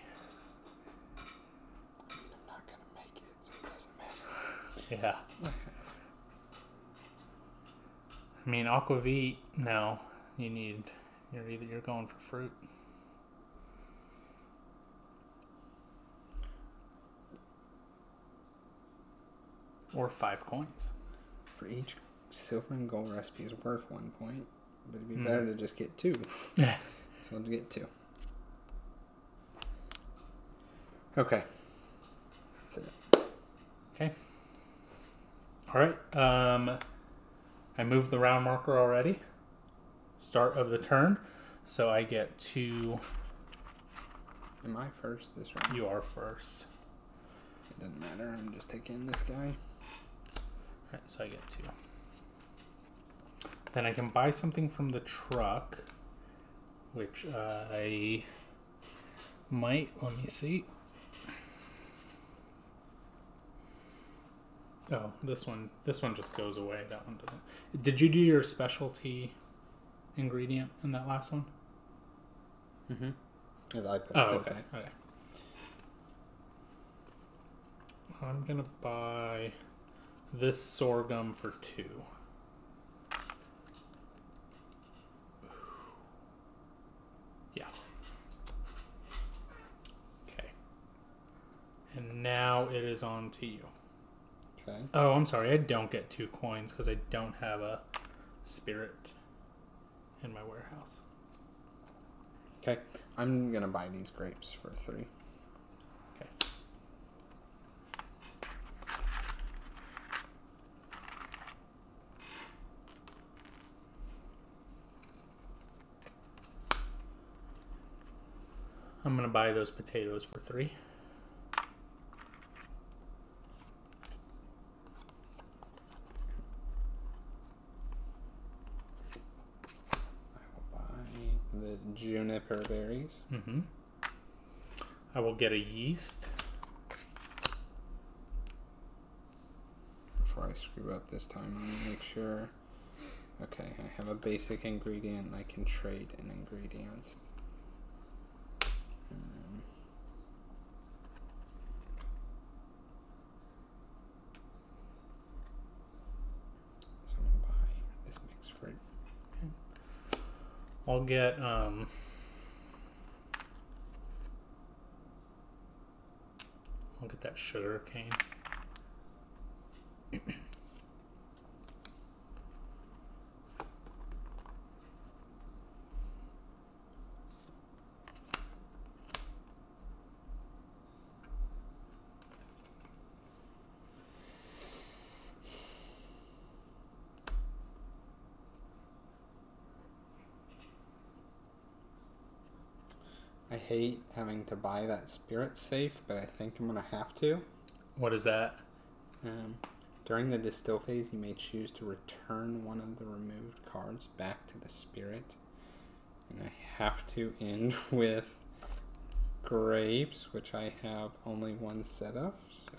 I'm not gonna make it, so it doesn't matter. Yeah. I mean, aquavit. No, you're going for fruit. Or 5 coins. For each silver and gold recipe is worth 1 point, but it'd be better to just get 2. Yeah. So we'll get 2. Okay. That's it. Okay. All right. I moved the round marker already. Start of the turn. So I get 2. Am I first this round? You are first. It doesn't matter. I'm just taking this guy. All right, so I get 2. Then I can buy something from the truck, which I might. Let me see. Oh, this one just goes away. That one doesn't. Did you do your specialty ingredient in that last one? Mm-hmm. As I put it Oh, to the okay. side. Okay. I'm gonna buy this sorghum for 2. Yeah. Okay. And now it is on to you. Okay. Oh, I'm sorry. I don't get 2 coins because I don't have a spirit in my warehouse. Okay. I'm gonna buy these grapes for 3. Okay. I'm going to buy those potatoes for 3. The juniper berries. Mm-hmm. I will get a yeast. Before I screw up this time, let me make sure. Okay, I have a basic ingredient and I can trade an ingredient. So I'm gonna buy this mixed fruit. I'll get that sugar cane. I hate having to buy that spirit safe, but I think I'm going to have to. What is that? During the distill phase, you may choose to return one of the removed cards back to the spirit. And I have to end with grapes, which I have only one set of, so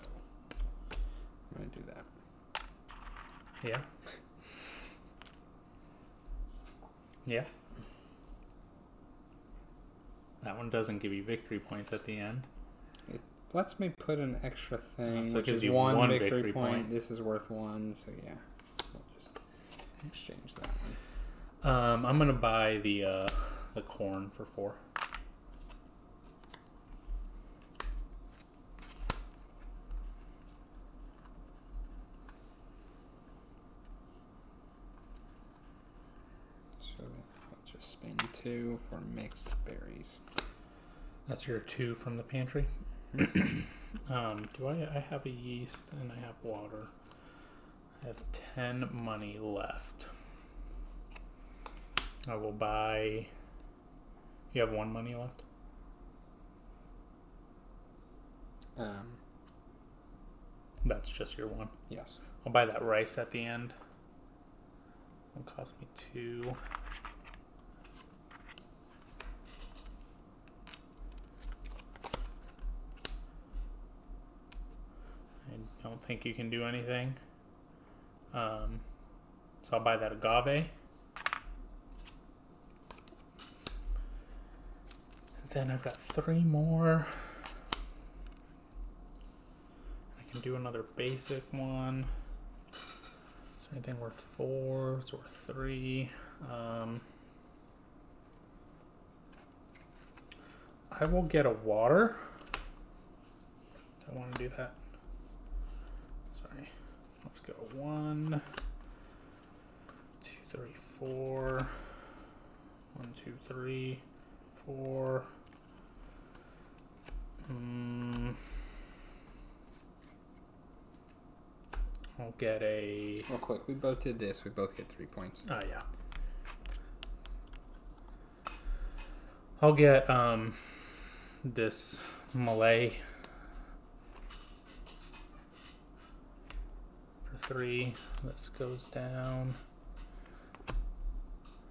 I'm going to do that. Yeah. Yeah. That one doesn't give you victory points at the end. It lets me put an extra thing, So it which gives is you one one victory victory point. point. This is worth one, so yeah. We'll just exchange that one. I'm gonna buy the corn for 4. So I'll just spend 2 for mixed berries. That's your 2 from the pantry. Do I have a yeast and I have water. I have 10 money left. I will buy. You have 1 money left? That's just your 1. Yes. I'll buy that rice at the end. It'll cost me 2. I don't think you can do anything. So I'll buy that agave. Then I've got 3 more. I can do another basic one. Is there anything worth 4? It's worth 3. I will get a water. I want to do that. Sorry. Let's go 1, 2, 3, 4. 1, 2, 3, 4. I'll get a. Real quick, we both did this. We both get 3 points. Oh yeah. I'll get this Malay for 3. This goes down.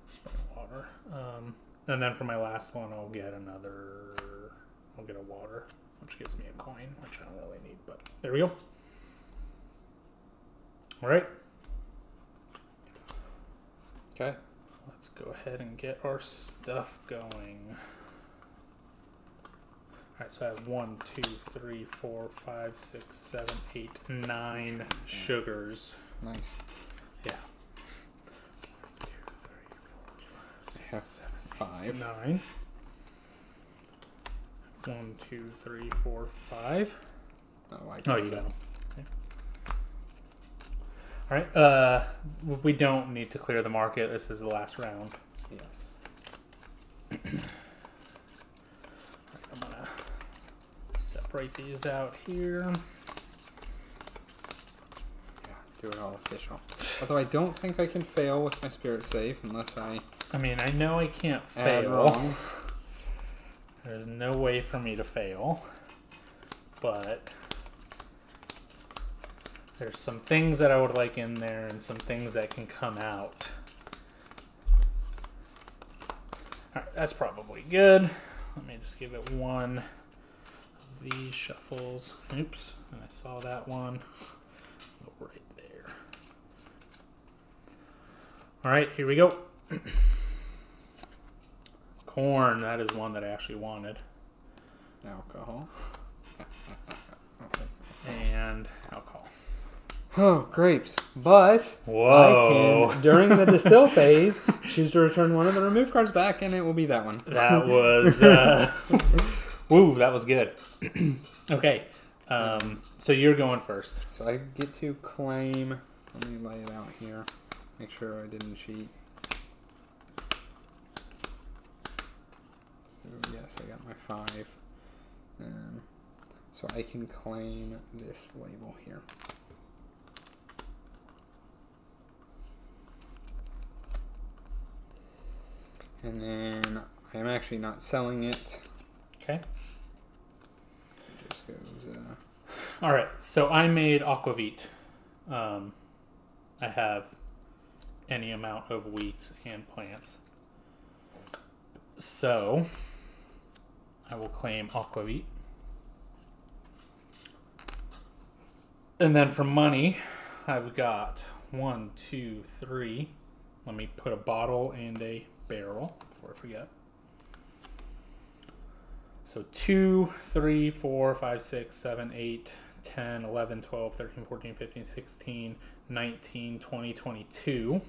Spring water. And then for my last one, I'll get a water, which gives me a coin, which I don't really need, but there we go. All right. Okay. Let's go ahead and get our stuff going. All right, so I have 1, 2, 3, 4, 5, 6, 7, 8, 9 sugars. Nice. Yeah. 1, 2, 3, 4, 5, 6, 7, 5. 9. 1, 2, 3, 4, 5. Oh, you got them. Okay. All right. We don't need to clear the market. This is the last round. Yes. I'm gonna separate these out here. Yeah, do it all official. Although I don't think I can fail with my spirit save unless I mean, I know I can't add fail. wrong. There's no way for me to fail. But there's some things that I would like in there and some things that can come out. Alright, that's probably good. Let me just give it one of these shuffles. Oops, and I saw that one. Go right there. Alright, here we go. Corn, that is one that I actually wanted. Alcohol. And alcohol. Oh, grapes. But Whoa. I can, during the distill phase, choose to return one of the removed cards back, and it will be that one. That was... woo, that was good. Okay. So you're going first. So I get to claim... Let me lay it out here. Make sure I didn't cheat. So yes, I got my 5. So I can claim this label here. And then I'm actually not selling it. Okay. Just goes. All right. So I made aquavit. I have any amount of wheat and plants. So I will claim aquavit. And then for money, I've got 1, 2, 3. Let me put a bottle and a barrel before I forget. So 2, 3, 4, 5, 6, 7, 8, 10, 11, 12, 13, 14, 15, 16, 19, 20, 22.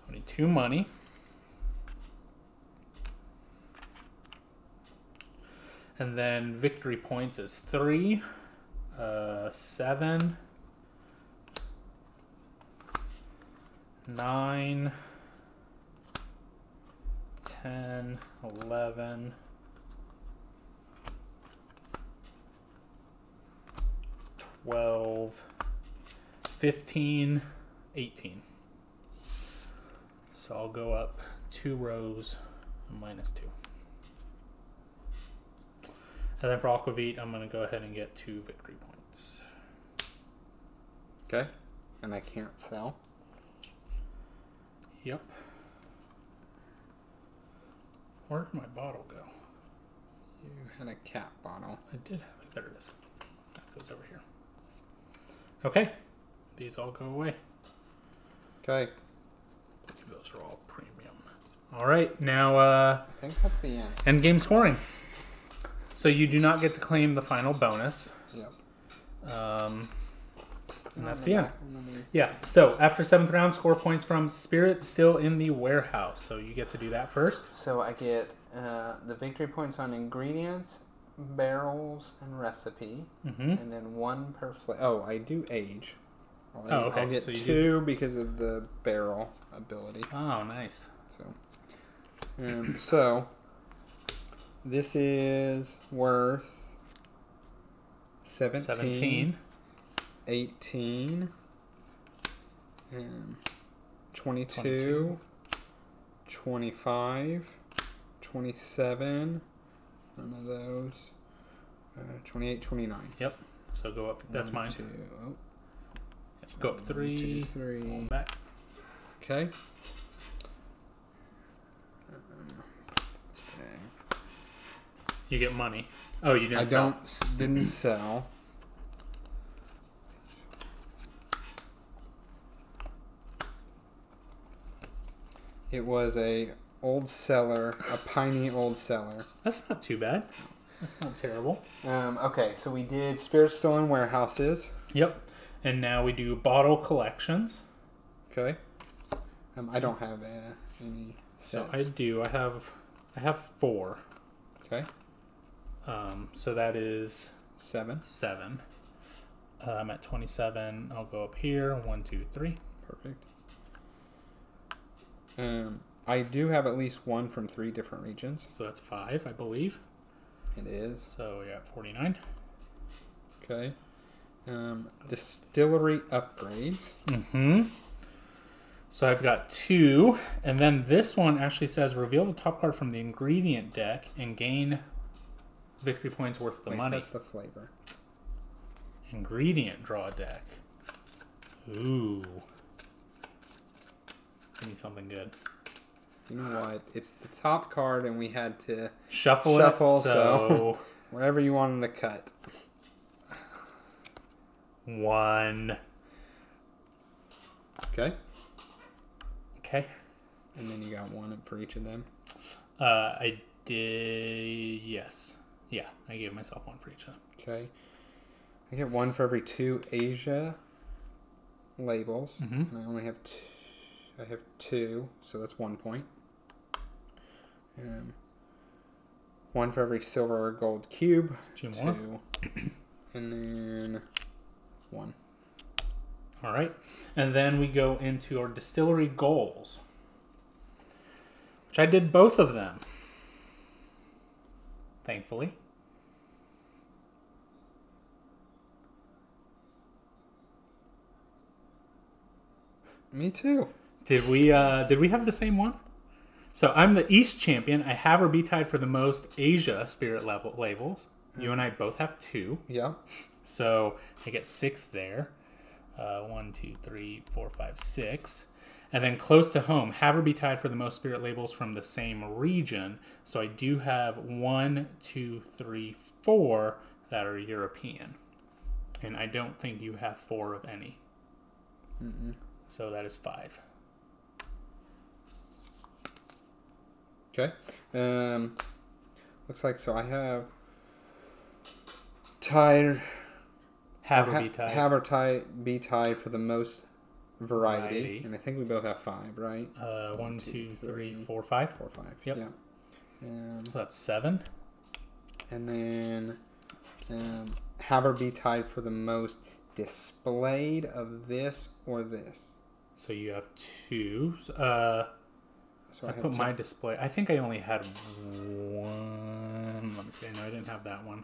22 money. And then victory points is 3, 7, 9, 10, 11, 12, 15, 18. So I'll go up 2 rows, minus 2. And then for aquavit, I'm going to go ahead and get 2 victory points. Okay. And I can't sell. Yep. Where did my bottle go? You had a cat bottle. I did have it. There it is. That goes over here. Okay. These all go away. Okay. Those are all premium. All right. Now, I think that's the end. end game scoring. So you do not get to claim the final bonus. Yep. And that's the end. Yeah. So after 7th round, score points from Spirits Still in the Warehouse. So you get to do that first. So I get the victory points on ingredients, barrels, and recipe. Mm-hmm. And then 1 per flavor. Oh, I do age. Okay. I'll get so you 2 because of the barrel ability. Oh, nice. So this is worth 17. 18, 22, 25, 27, none of those, 28, 29. Yep. So go up. That's 1, mine. 2, oh. Go up 3. 2, 3. Pull back. Okay. You get money. Oh, you didn't sell. Didn't sell. It was a old cellar, a piney old cellar. That's not too bad. That's not terrible. Okay, so we did Spirits Still in Warehouses. Yep. And now we do bottle collections. Okay. I don't have any sets. So I do. I have 4. Okay. So that is 7. 7. I'm at 27. I'll go up here. 1, 2, 3. Perfect. I do have at least 1 from 3 different regions. So that's 5, I believe. It is. So you're at 49. Okay. Distillery upgrades. Mm-hmm. So I've got 2. And then this one actually says reveal the top card from the ingredient deck and gain victory points worth the money. That's the flavor. Ingredient draw deck. Ooh. Give me something good. You know what? It's the top card, and we had to Shuffle it. So wherever you wanted to cut. 1. Okay. Okay. And then you got 1 for each of them. I did. Yes. Yeah, I gave myself 1 for each of them. Okay. I get 1 for every 2 Asia labels. Mm-hmm. And I only have 2. I have 2, so that's 1 point. 1 for every silver or gold cube. That's 2 more. 2. And then 1. All right. And then we go into our distillery goals, which I did both of them, thankfully. Me too. Did we have the same one? So I'm the East champion. I have or be tied for the most Asia spirit labels. You and I both have 2. Yeah. So I get 6 there. 1, 2, 3, 4, 5, 6. And then close to home, have or be tied for the most spirit labels from the same region. So I do have 1, 2, 3, 4 that are European. And I don't think you have 4 of any. So that is 5. Okay. Looks like so I have tied. Have or be tied. Have or be tied for the most variety. And I think we both have 5, right? 1, 2, 3, 4, 5. 4, 5. Yep. Yeah. So that's 7. And then have or be tied for the most displayed of this or this. So you have 2. So I put my display. I think I only had 1. Let me see. No, I didn't have that one.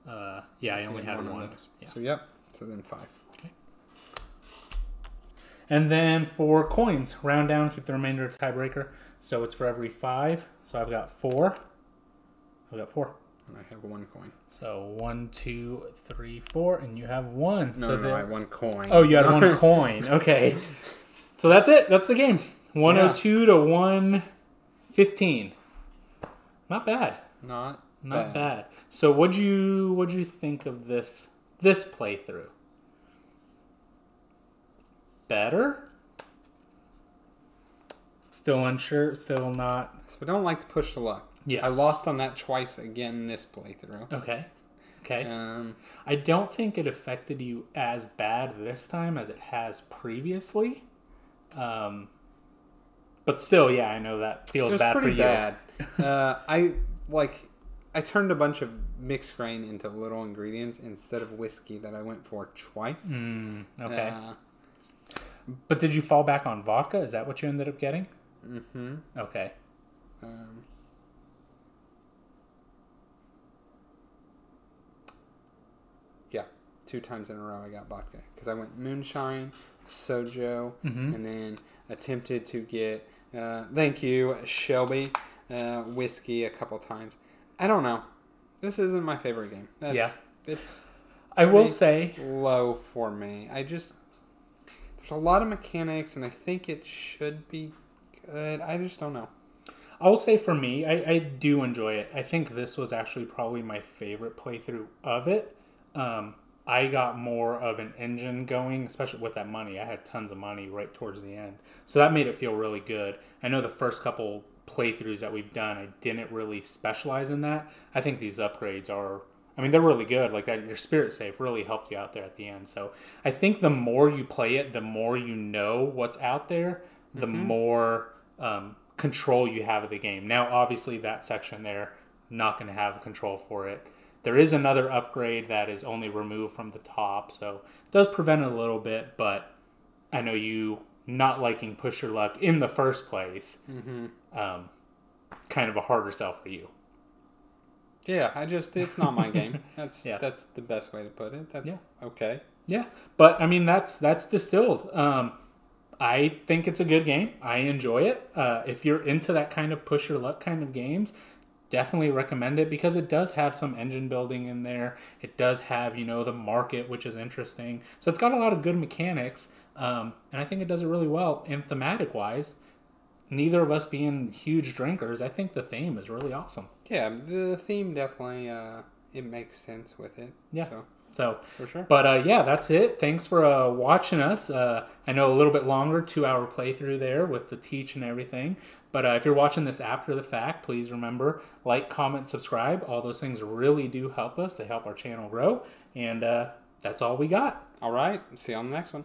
I only had 1. Yeah. So yep. So then 5. Okay. And then for coins, round down, keep the remainder a tiebreaker. So it's for every 5. So I've got 4. I've got 4. And I have 1 coin. So 1, 2, 3, 4, and you have 1. No, I have 1 coin. Oh, you had 1 coin. Okay. So that's it. That's the game. 102 to 115. Not bad. Not bad. So what'd you think of this playthrough? Better? Still unsure? Still not? So I don't like to push the luck. Yes. I lost on that twice again this playthrough. Okay. I don't think it affected you as bad this time as it has previously. But still, yeah, I know that feels bad for you. Bad. I turned a bunch of mixed grain into little ingredients instead of whiskey that I went for twice. Okay. But did you fall back on vodka? Is that what you ended up getting? Mm-hmm. Okay. Yeah, 2 times in a row I got vodka because I went moonshine, sojo, and then attempted to get thank you Shelby whiskey a couple times. I don't know. This isn't my favorite game. It's I will say low for me. There's a lot of mechanics and I think it should be good. I just don't know. I will say for me, I do enjoy it. I think this was actually probably my favorite playthrough of it. I got more of an engine going, especially with that money. I had tons of money right towards the end. So that made it feel really good. I know the first couple playthroughs that we've done, I didn't really specialize in that. I think these upgrades they're really good. Like that, your spirit save really helped you out there at the end. So I think the more you play it, the more you know what's out there, the more control you have of the game. Now, obviously, that section there, not going to have control for it. There is another upgrade that is only removed from the top, so it does prevent it a little bit, but I know you not liking push your luck in the first place, kind of a harder sell for you. Yeah, it's not my game. That's the best way to put it. Okay. Yeah, but I mean, that's Distilled. I think it's a good game. I enjoy it. If you're into that kind of push your luck kind of games, definitely recommend it because it does have some engine building in there. It does have, the market, which is interesting. So it's got a lot of good mechanics, and I think it does it really well. And thematic-wise, neither of us being huge drinkers, I think the theme is really awesome. Yeah, the theme definitely, it makes sense with it. Yeah. So for sure. But that's it. Thanks for watching us. I know a little bit longer, 2-hour playthrough there with the teach and everything. But if you're watching this after the fact, please remember, like, comment, subscribe. All those things really do help us. They help our channel grow. And that's all we got. All right. See you on the next one.